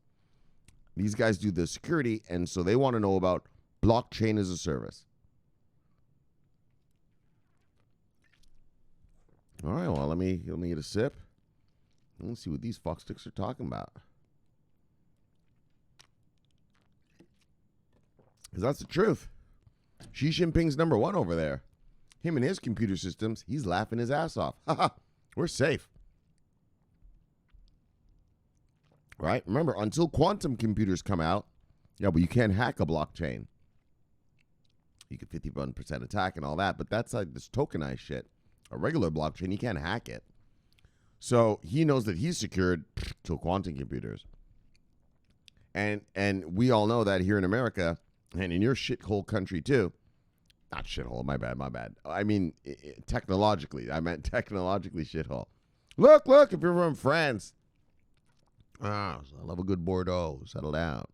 These guys do the security, and so they want to know about blockchain as a service. All right, well, let me get a sip. Let's see what these fucksticks are talking about. Because that's the truth. Xi Jinping's number one over there. Him and his computer systems, he's laughing his ass off. We're safe. Right? Remember, until quantum computers come out, yeah, but you can't hack a blockchain. You get 51% attack and all that, but that's like this tokenized shit. A regular blockchain, you can't hack it. So he knows that he's secured to quantum computers. And we all know that here in America, and in your shithole country too. Not shithole, my bad. I mean, technologically. I meant technologically shithole. Look, if you're from France. I love a good Bordeaux. Settle down.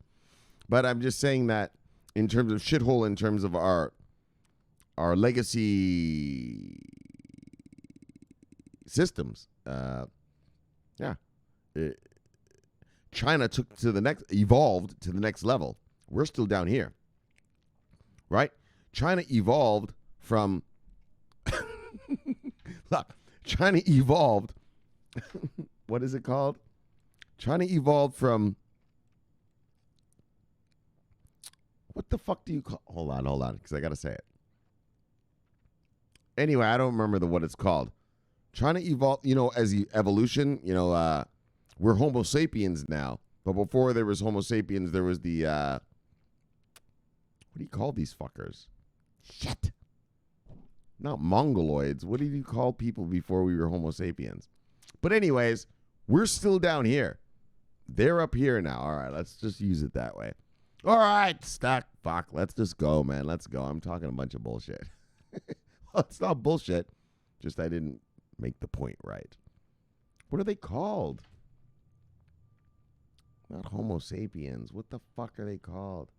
But I'm just saying that in terms of shithole, in terms of our legacy systems, China evolved to the next level. We're still down here, right? China evolved from. Look, China evolved. What is it called? China evolved from. What the fuck do you call? Hold on, because I gotta say it. Anyway, I don't remember what it's called. China evolved, you know, as evolution. You know, we're Homo sapiens now, but before there was Homo sapiens, there was the. What do you call these fuckers? Shit. Not mongoloids. What did you call people before we were Homo sapiens? But anyways, we're still down here. They're up here now. All right, let's just use it that way. All right, stuck. Fuck, let's just go, man. Let's go. I'm talking a bunch of bullshit. Well, it's not bullshit. Just I didn't make the point right. What are they called? Not Homo sapiens. What the fuck are they called?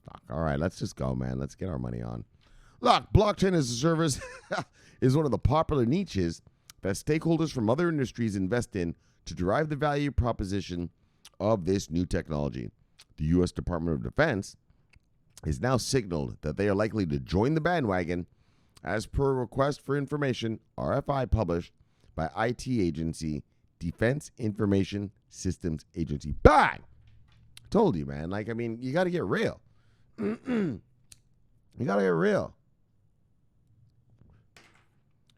Fuck. All right, let's just go, man. Let's get our money on. Look, blockchain as a service is one of the popular niches that stakeholders from other industries invest in to derive the value proposition of this new technology. The U.S. Department of Defense has now signaled that they are likely to join the bandwagon as per request for information, RFI, published by IT agency Defense Information Systems Agency. Bang! Told you, man. Like, I mean, you got to get real. You got to get real.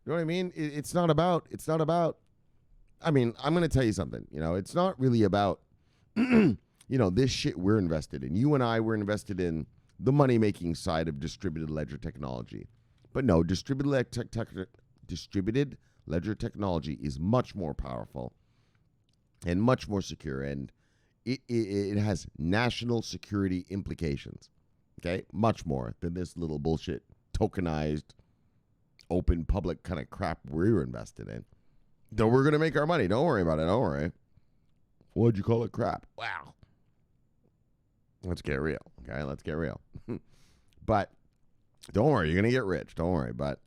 You know what I mean? It's not about, I mean, I'm going to tell you something. You know, it's not really about, this shit we're invested in. You and I were invested in the money-making side of distributed ledger technology. But no, distributed ledger technology is much more powerful and much more secure, and it has national security implications, okay? Much more than this little bullshit tokenized, open public kind of crap we're invested in. Though we're going to make our money. Don't worry about it. Don't worry. What'd you call it? Crap. Wow. Let's get real, okay? Let's get real. But don't worry. You're going to get rich. Don't worry. But,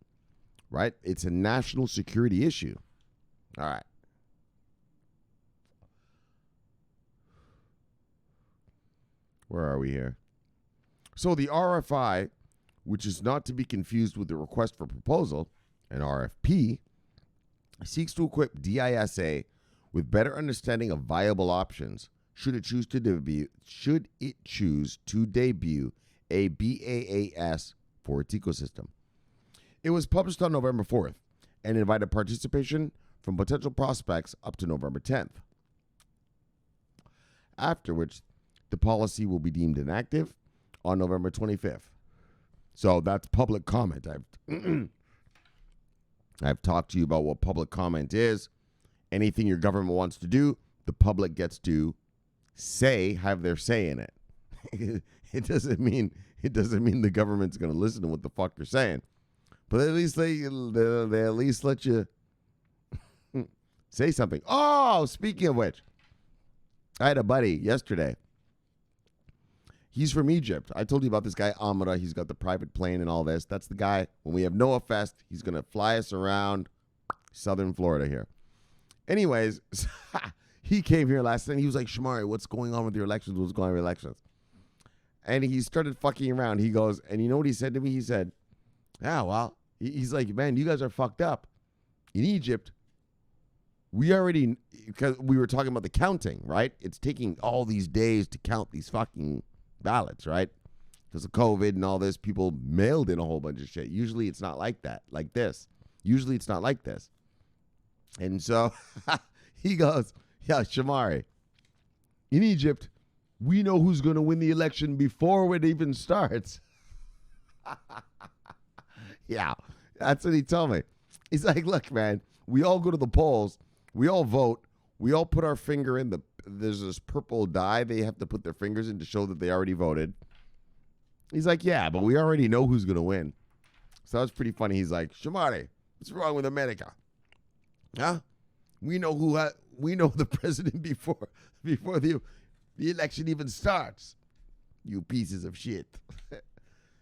right? It's a national security issue. All right. Where are we here? So the RFI, which is not to be confused with the request for proposal, an RFP, seeks to equip DISA with better understanding of viable options should it choose to debut a BaaS for its ecosystem. It was published on November 4th and invited participation from potential prospects up to November 10th. After which, the policy will be deemed inactive on November 25th. So that's public comment. I've talked to you about what public comment is. Anything your government wants to do, the public gets to have their say in it. It doesn't mean the government's going to listen to what the fuck you're saying, but at least they at least let you say something. Oh, speaking of which, I had a buddy yesterday. He's from Egypt. I told you about this guy, Amara. He's got the private plane and all this. That's the guy. When we have Noah Fest, he's going to fly us around southern Florida here. Anyways, he came here last night. He was like, Shomari, what's going on with your elections? What's going on with your elections? And he started fucking around. He goes, and you know what he said to me? He said, he's like, man, you guys are fucked up. In Egypt, because we were talking about the counting, right? It's taking all these days to count these fucking ballots, right? Because of COVID and all this, people mailed in a whole bunch of shit. Usually it's not like that, like this. Usually it's not like this. And so he goes, yeah, Shomari, in Egypt, we know who's going to win the election before it even starts. Yeah, that's what he told me. He's like, look, man, we all go to the polls. We all vote. We all put our finger in there's this purple dye they have to put their fingers in to show that they already voted. He's like, yeah, but we already know who's going to win. So that was pretty funny. He's like, Shomari, what's wrong with America? Huh? We know the president before the election even starts. You pieces of shit.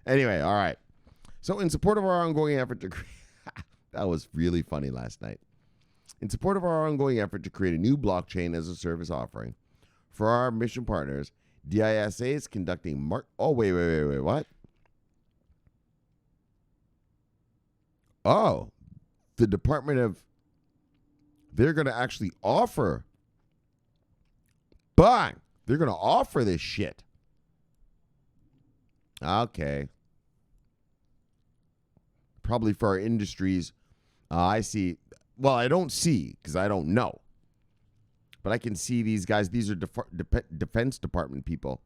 Anyway, all right. So in support of our ongoing effort to that was really funny last night. In support of our ongoing effort to create a new blockchain as a service offering for our mission partners, DISA is conducting wait, what? Oh, the Department of, they're going to actually offer, they're going to offer this shit. Okay. Probably for our industries. I see. Well, I don't see because I don't know. But I can see these guys. These are Defense Department people.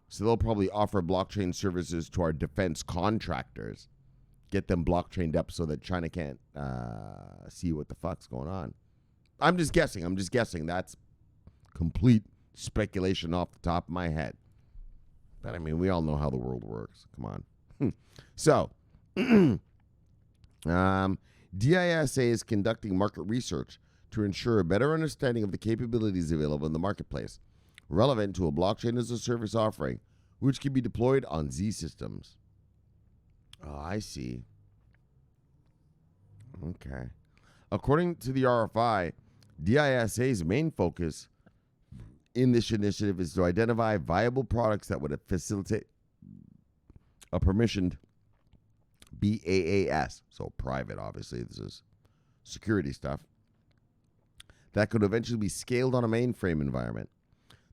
So they'll probably offer blockchain services to our defense contractors. Get them blockchained up so that China can't see what the fuck's going on. I'm just guessing. That's complete speculation off the top of my head. But, I mean, we all know how the world works. Come on. So, DISA is conducting market research to ensure a better understanding of the capabilities available in the marketplace relevant to a blockchain as a service offering, which can be deployed on Z systems. Oh, I see. Okay. According to the RFI, DISA's main focus in this initiative is to identify viable products that would facilitate a permissioned BaaS, so private, obviously, this is security stuff, that could eventually be scaled on a mainframe environment.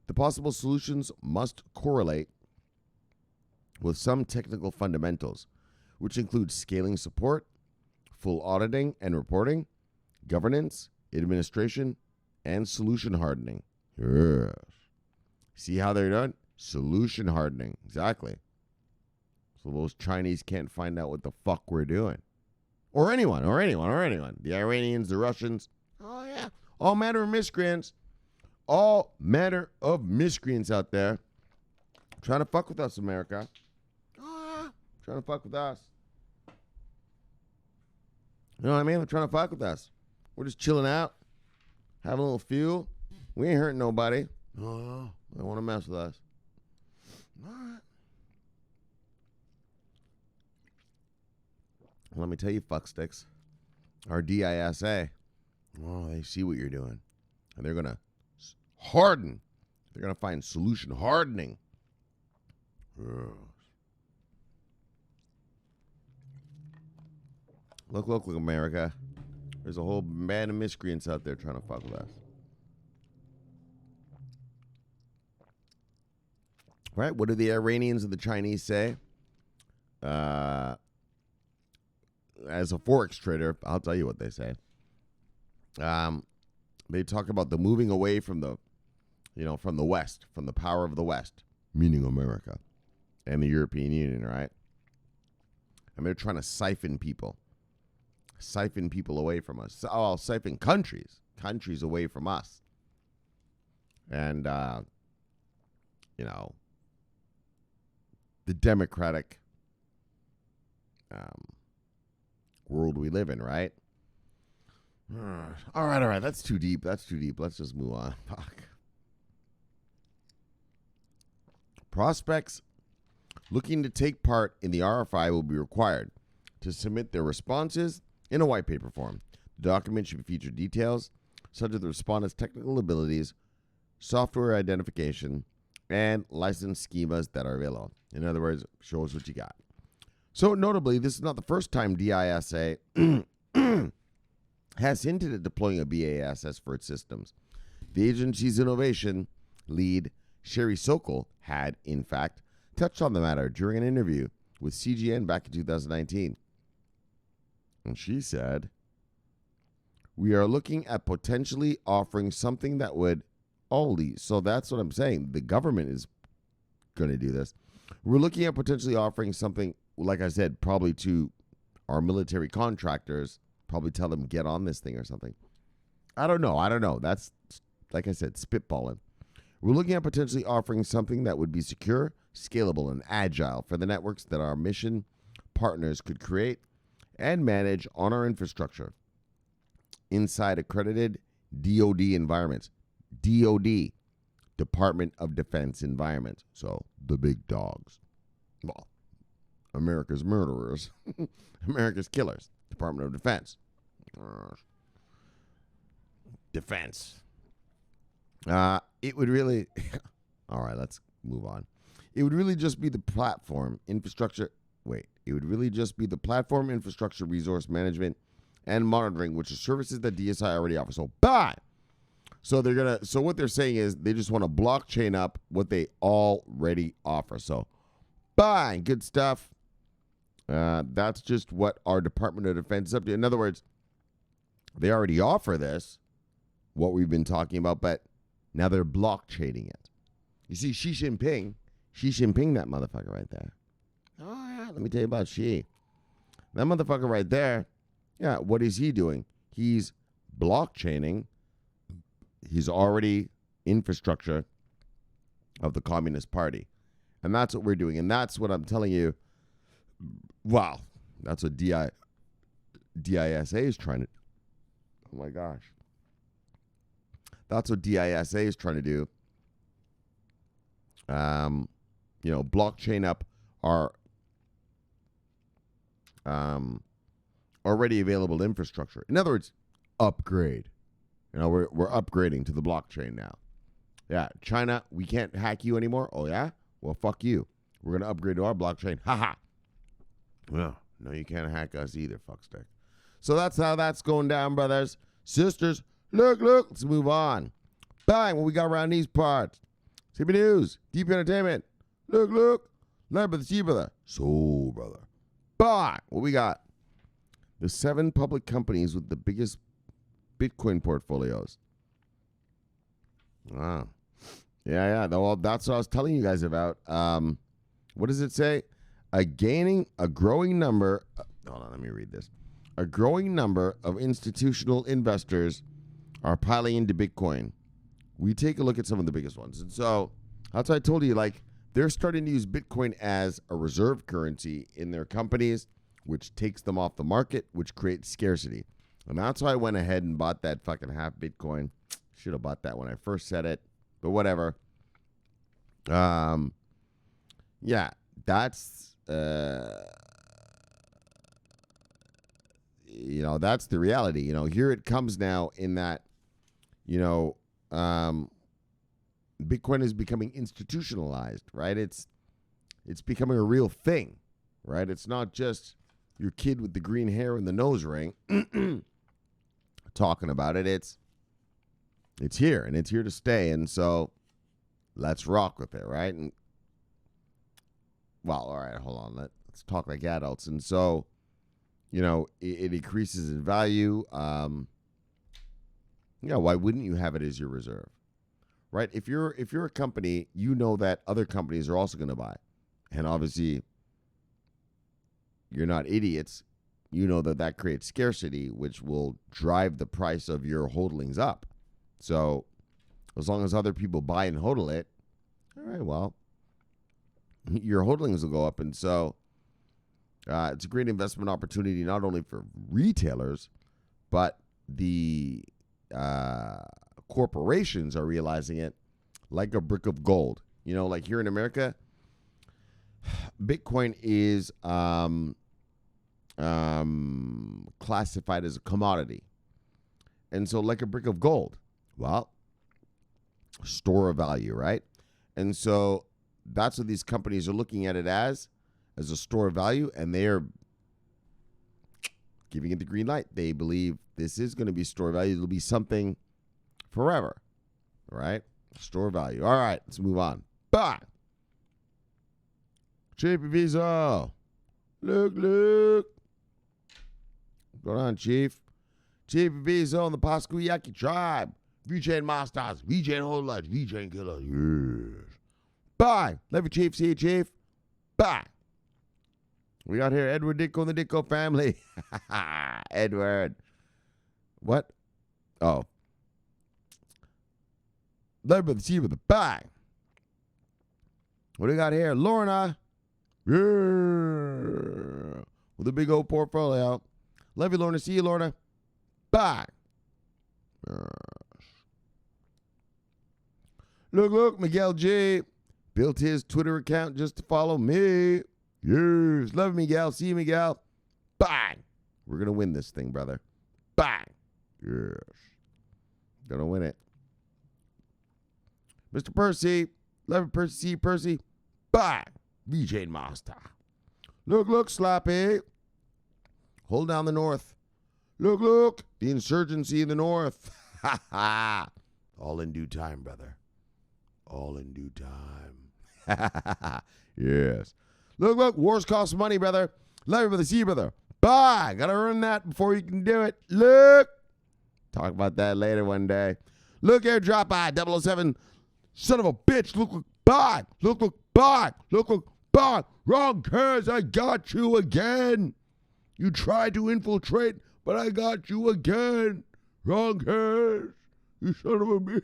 The possible solutions must correlate with some technical fundamentals, which include scaling support, full auditing and reporting, governance, administration, and solution hardening. Yes. See how they're done? Solution hardening. Exactly. So those Chinese can't find out what the fuck we're doing. Or anyone. The Iranians, the Russians. Oh, yeah. All manner of miscreants. All manner of miscreants out there trying to fuck with us, America. Oh, yeah. Trying to fuck with us. You know what I mean? They're trying to fuck with us. We're just chilling out, having a little fuel. We ain't hurting nobody. Oh, they want to mess with us. All right. Let me tell you, fucksticks. Our DISA, oh, they see what you're doing. And they're going to harden. They're going to find solution hardening. Look, America. There's a whole band of miscreants out there trying to fuck with us. Right? What do the Iranians and the Chinese say? As a forex trader, I'll tell you what they say. They talk about the moving away from the, from the West, from the power of the West, meaning America and the European Union, right? And they're trying to siphon people away from us. Oh, siphon countries away from us. And, the democratic world we live in, right? All right. That's too deep. Let's just move on. Fuck. Prospects looking to take part in the RFI will be required to submit their responses in a white paper form. The document should feature details such as the respondent's technical abilities, software identification, and license schemas that are available. In other words, show us what you got. So notably, this is not the first time DISA has hinted at deploying a BaaS for its systems. The agency's innovation lead, Sherry Sokol, had, in fact, touched on the matter during an interview with CGN back in 2019. And she said, "We are looking at potentially offering something that would only," so that's what I'm saying. The government is going to do this. We're looking at potentially offering something, like I said, probably to our military contractors, probably tell them get on this thing or something. I don't know. That's, like I said, spitballing. We're looking at potentially offering something that would be secure, scalable, and agile for the networks that our mission partners could create and manage on our infrastructure inside accredited DoD environments. DoD, Department of Defense environments. So the big dogs. Well, America's murderers. America's killers. Department of Defense. Defense. It would really... All right, let's move on. It would really just be the platform infrastructure... It would really just be the platform infrastructure resource management and monitoring, which are services that DSI already offers. So, bye! So what they're saying is they just want to blockchain up what they already offer. So, bye, good stuff. That's just what our Department of Defense is up to. In other words, they already offer this, what we've been talking about, but now they're blockchaining it. You see, Xi Jinping, that motherfucker right there. Oh, yeah, let me tell you about Xi. That motherfucker right there, yeah, what is he doing? He's blockchaining. He's already infrastructure of the Communist Party. And that's what we're doing. And that's what I'm telling you. Wow. That's what DISA is trying to... Oh, my gosh. That's what DISA is trying to do. blockchain up our already available infrastructure. In other words, upgrade. We're upgrading to the blockchain now. Yeah, China, we can't hack you anymore. Oh yeah, well fuck you. We're gonna upgrade to our blockchain. Haha. Well, no, you can't hack us either, fuckstick. So that's how that's going down, brothers, sisters. Look, let's move on. Bang, what we got around these parts? CB News, Deep Entertainment. Look, Lead by the Sea, brother. Soul, brother. Bang, what we got? The 7 public companies with the biggest Bitcoin portfolios. Wow. Yeah. Well, that's what I was telling you guys about. What does it say? A growing number. Hold on, let me read this. A growing number of institutional investors are piling into Bitcoin. We take a look at some of the biggest ones. And so that's why I told you, they're starting to use Bitcoin as a reserve currency in their companies, which takes them off the market, which creates scarcity. And that's why I went ahead and bought that fucking half Bitcoin. Should have bought that when I first said it, but whatever. Yeah, that's that's the reality. Here it comes now in that, Bitcoin is becoming institutionalized, right? It's becoming a real thing, right? It's not just your kid with the green hair and the nose ring talking about it. It's here, and it's here to stay, and so let's rock with it, right? And well, all right, hold on. Let's talk like adults. And so, it increases in value. Why wouldn't you have it as your reserve, right? If you're a company, that other companies are also going to buy, and obviously, you're not idiots. That creates scarcity, which will drive the price of your holdings up. So, as long as other people buy and hodl it, all right, well, your holdings will go up. And so it's a great investment opportunity, not only for retailers, but the corporations are realizing it like a brick of gold. Like here in America, Bitcoin is classified as a commodity. And so like a brick of gold, well, store of value, right? And so that's what these companies are looking at it as a store of value, and they are giving it the green light. They believe this is going to be store of value. It'll be something forever, right? Store of value. All right, let's move on. Bye. JP Visa. Look. What's going on, Chief? JP Visa on the Paskuyaki tribe. VJ Masters, VJ Holders, VJ Killers. Yes. Bye. Love you, Chief. See you, Chief. Bye. We got here Edward Dicko and the Dicko family. Edward. What? Oh. Love you, see you with the bye. What do we got here? Lorna. Yeah. With a big old portfolio. Love you, Lorna. See you, Lorna. Bye. Look, Miguel J. built his Twitter account just to follow me. Yes. Love Miguel. See you, Miguel. Bang. We're going to win this thing, brother. Bang. Yes. Gonna win it. Mr. Percy. Love you, Percy. See you, Percy. Bang. VJ Master. Look, Slappy. Hold down the north. Look. The insurgency in the north. Ha ha. All in due time, brother. All in due time. Yes. Look, wars cost money, brother. Love you, brother. See you, brother. Bye. Gotta earn that before you can do it. Look. Talk about that later one day. Look, airdrop by 007. Son of a bitch. Look, bye. Look, bye. Look, bye. Wrong curse. I got you again. You tried to infiltrate, but I got you again. Wrong curse. You son of a bitch.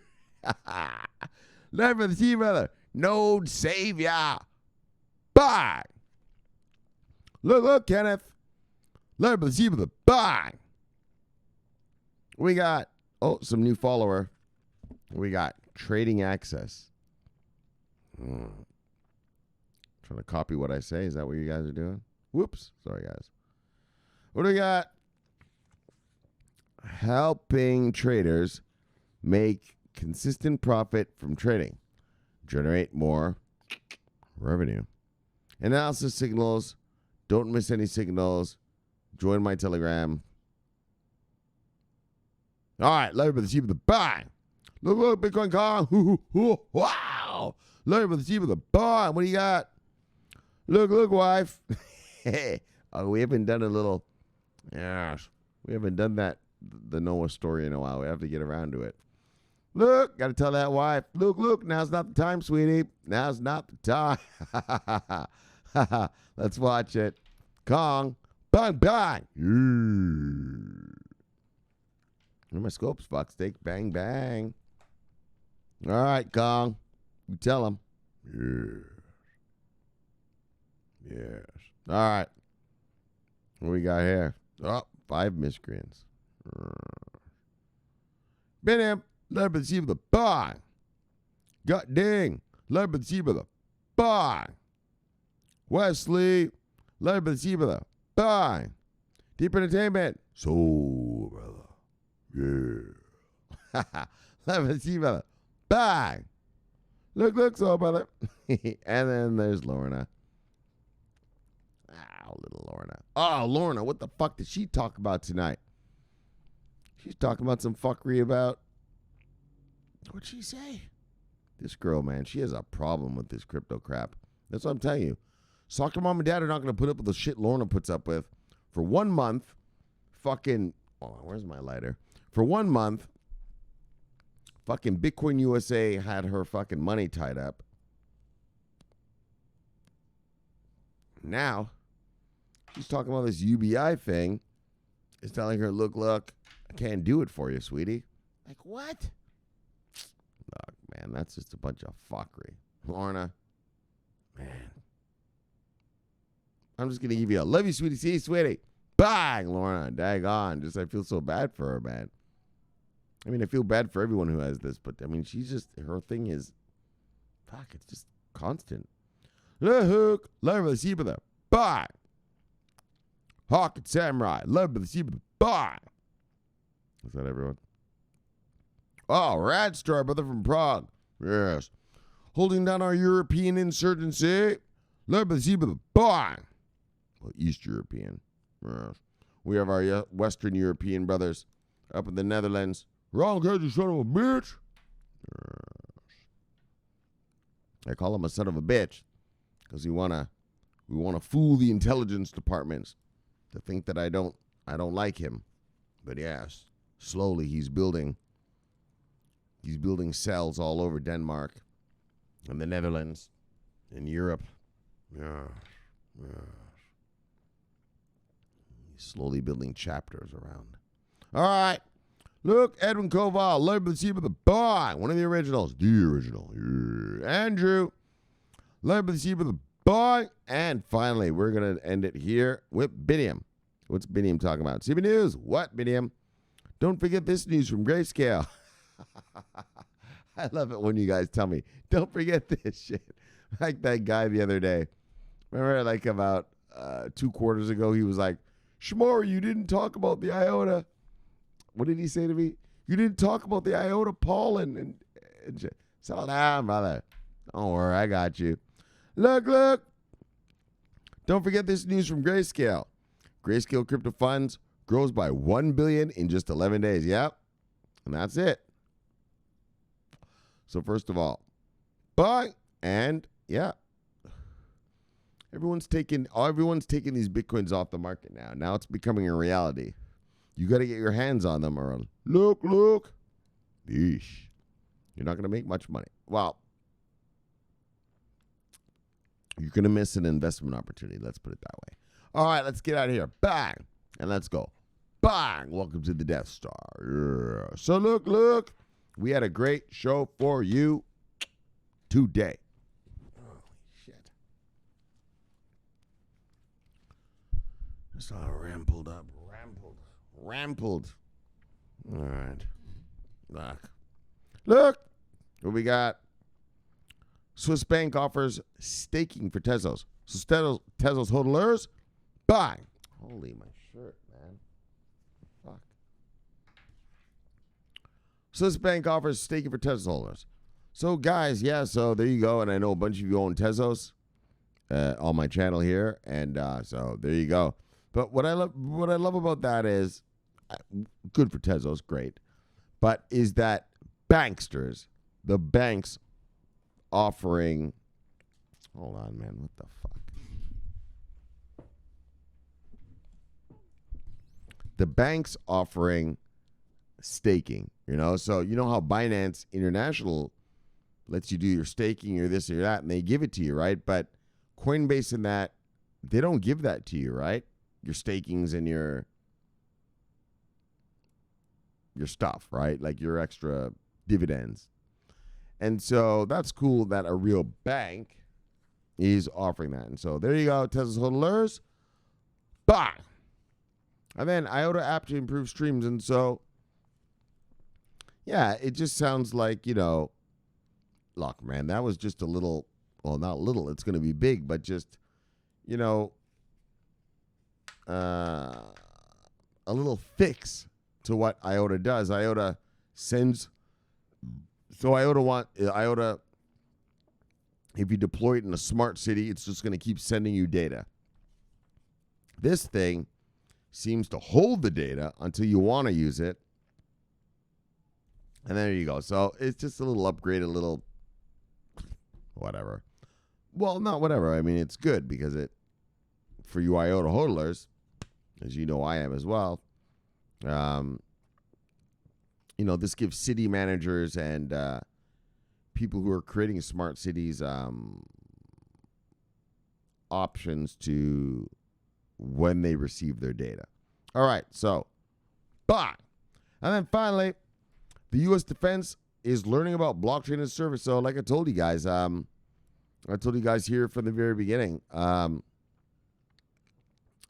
Love you, see you, brother. Node savior. Bye. Look, Kenneth. Love you, see you, brother. Bye. We got, some new follower. We got trading access. Trying to copy what I say. Is that what you guys are doing? Whoops. Sorry, guys. What do we got? Helping traders make consistent profit from trading. Generate more revenue. Analysis signals. Don't miss any signals. Join my Telegram. All right. Larry with the sheep of the buy. Look, Bitcoin Kong. Wow. Larry with the sheep of the buy. What do you got? Look, wife. Oh, we haven't done a little. Yes. We haven't done that, the Noah story in a while. We have to get around to it. Look, got to tell that wife. Look, now's not the time, sweetie. Now's not the time. Let's watch it. Kong. Bang. Where are my scopes, fuck stick? Bang. All right, Kong. You tell him. Yes. All right. What we got here? Oh, 5 miscreants. Been him. Let me see the buy. Got ding. Let me see the buy. Wesley. Let me see the buy. Deep Entertainment. So, brother. Yeah. Let me see the buy. Look, so, brother. And then there's Lorna. Little Lorna. Oh, Lorna, what the fuck did she talk about tonight? She's talking about some fuckery about... What'd she say? This girl, man, she has a problem with this crypto crap. That's what I'm telling you. Soccer mom and dad are not going to put up with the shit Lorna puts up with. For 1 month, fucking... Oh, where's my lighter? For 1 month, fucking Bitcoin USA had her fucking money tied up. Now... she's talking about this UBI thing. It's telling her, look, I can't do it for you, sweetie. Like, what? Look, man, that's just a bunch of fuckery. Lorna, man. I'm just going to give you a love you, sweetie. See you, sweetie. Bang, Lorna. Daggone. Just, I feel so bad for her, man. I mean, I feel bad for everyone who has this, but, I mean, she's just, her thing is, fuck, it's just constant. Look, love the sheep of the bang. Hawk and Samurai. Love the sheep of the bang. Is that everyone? Oh, Radstar, brother from Prague. Yes. Holding down our European insurgency. Led by the sheep of the bang. Well, East European. Yes. We have our Western European brothers up in the Netherlands. Wrong head, you son of a bitch. Yes. I call him a son of a bitch because we want to fool the intelligence departments to think that I don't like him. But yes, slowly he's building cells all over Denmark and the Netherlands and Europe. Yeah. He's slowly building chapters around. All right. Look, Edwin Koval, led by the sheep of the buy. One of the originals. The original. Yeah. Andrew, led by the sheep of the buy. And finally, we're going to end it here with Biniam. What's Biniam talking about? CB News. What, Biniam? Don't forget this news from Grayscale. I love it when you guys tell me, don't forget this shit. Like that guy the other day. Remember, like about 2 quarters ago, he was like, Shomari, you didn't talk about the IOTA. What did he say to me? You didn't talk about the IOTA pollen. And shit. Settle down, brother. Don't worry, I got you. Look. Don't forget this news from Grayscale. Grayscale Crypto Funds grows by $1 billion in just 11 days. Yep. And that's it. So first of all, buy and yeah. Everyone's taking these Bitcoins off the market now. Now it's becoming a reality. You got to get your hands on them or look. Yeesh. You're not going to make much money. Well, you're going to miss an investment opportunity. Let's put it that way. All right, let's get out of here. Bang. And let's go. Bang. Welcome to the Death Star. Yeah. So look. We had a great show for you today. Holy shit. Just all rambled up. Rambled. All right. Look. What we got? Swiss bank offers staking for Tezos. So Tezos hodlers, buy. Holy my shirt, man. Fuck. Swiss bank offers staking for Tezos holders. So guys, yeah, so there you go. And I know a bunch of you own Tezos on my channel here. And so there you go. But what I love about that is, good for Tezos, great. But is that banksters, the banks offering, hold on, man, what the fuck? The banks offering staking, so you know how Binance International lets you do your staking or this or that, and they give it to you, right? But Coinbase and that, they don't give that to you, right? Your stakings and your stuff, right? Like your extra dividends. And so that's cool that a real bank is offering that. And so there you go, Tezos hodlers. Bye. And then IOTA app to improve streams. And so, yeah, it just sounds like, look, man, that was just a little, well, not little, it's going to be big, but just, a little fix to what IOTA does. IOTA sends, so IOTA, if you deploy it in a smart city, it's just going to keep sending you data. This thing seems to hold the data until you want to use it. And there you go. So it's just a little upgrade, a little whatever. Well, not whatever. I mean, it's good because for you IOTA hodlers, as you know I am as well, this gives city managers and people who are creating smart cities options to when they receive their data. All right, so bye. And then finally, the U.S. Defense is learning about blockchain as a service. So like I told you guys, here from the very beginning,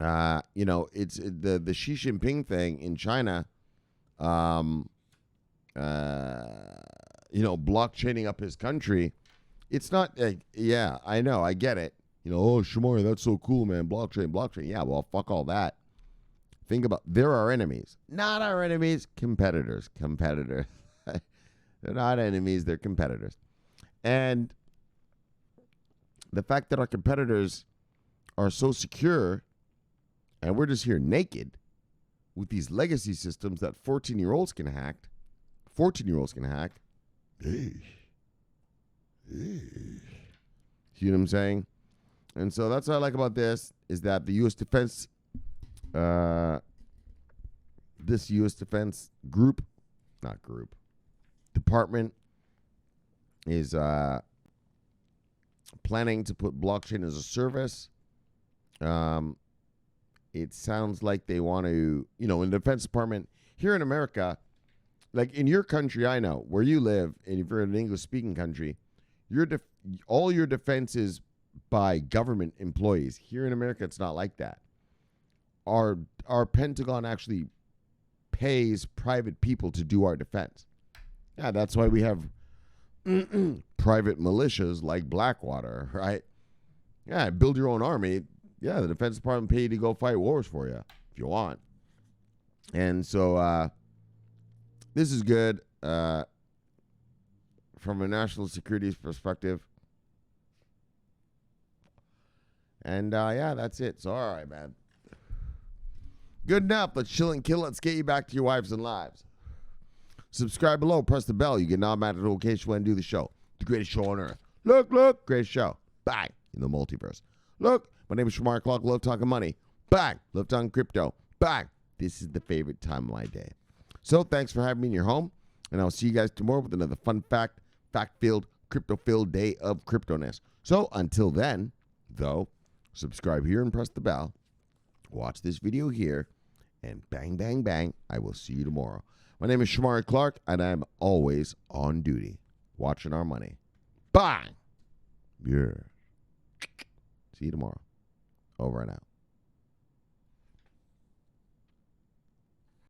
it's the Xi Jinping thing in China, blockchaining up his country. It's not, yeah, I know, I get it. Oh, Shomari, that's so cool, man. Blockchain. Yeah, well, fuck all that. Think about, they're our enemies. Not our enemies, competitors. They're not enemies, they're competitors. And the fact that our competitors are so secure and we're just here naked with these legacy systems that 14-year-olds can hack. See what I'm saying? And so that's what I like about this, is that the U.S. Defense, this U.S. Defense department is planning to put blockchain as a service. It sounds like they want to, in the Defense Department here in America, like in your country, I know where you live, and if you're in an English-speaking country, all your defense is by government employees. Here in America, it's not like that. Our Pentagon actually pays private people to do our defense. Yeah, that's why we have private militias like Blackwater, right? Yeah, build your own army. Yeah, the Defense Department pay you to go fight wars for you if you want. And so this is good from a national security perspective. And yeah, that's it. So all right, man. Good enough. Let's chill and kill. Let's get you back to your wives and lives. Subscribe below. Press the bell. You get an automatic notification when I do the show. The greatest show on earth. Look. Greatest show. Bang. In the multiverse. Look. My name is Shomari Clarke. Love talking money. Bang. Love talking crypto. Bang. This is the favorite time of my day. So thanks for having me in your home. And I'll see you guys tomorrow with another fun fact-filled, crypto-filled day of cryptoness. So until then, though, subscribe here and press the bell. Watch this video here. And bang, bang, bang. I will see you tomorrow. My name is Shomari Clarke, and I'm always on duty, watching our money. Bye. Yeah. See you tomorrow. Over and out.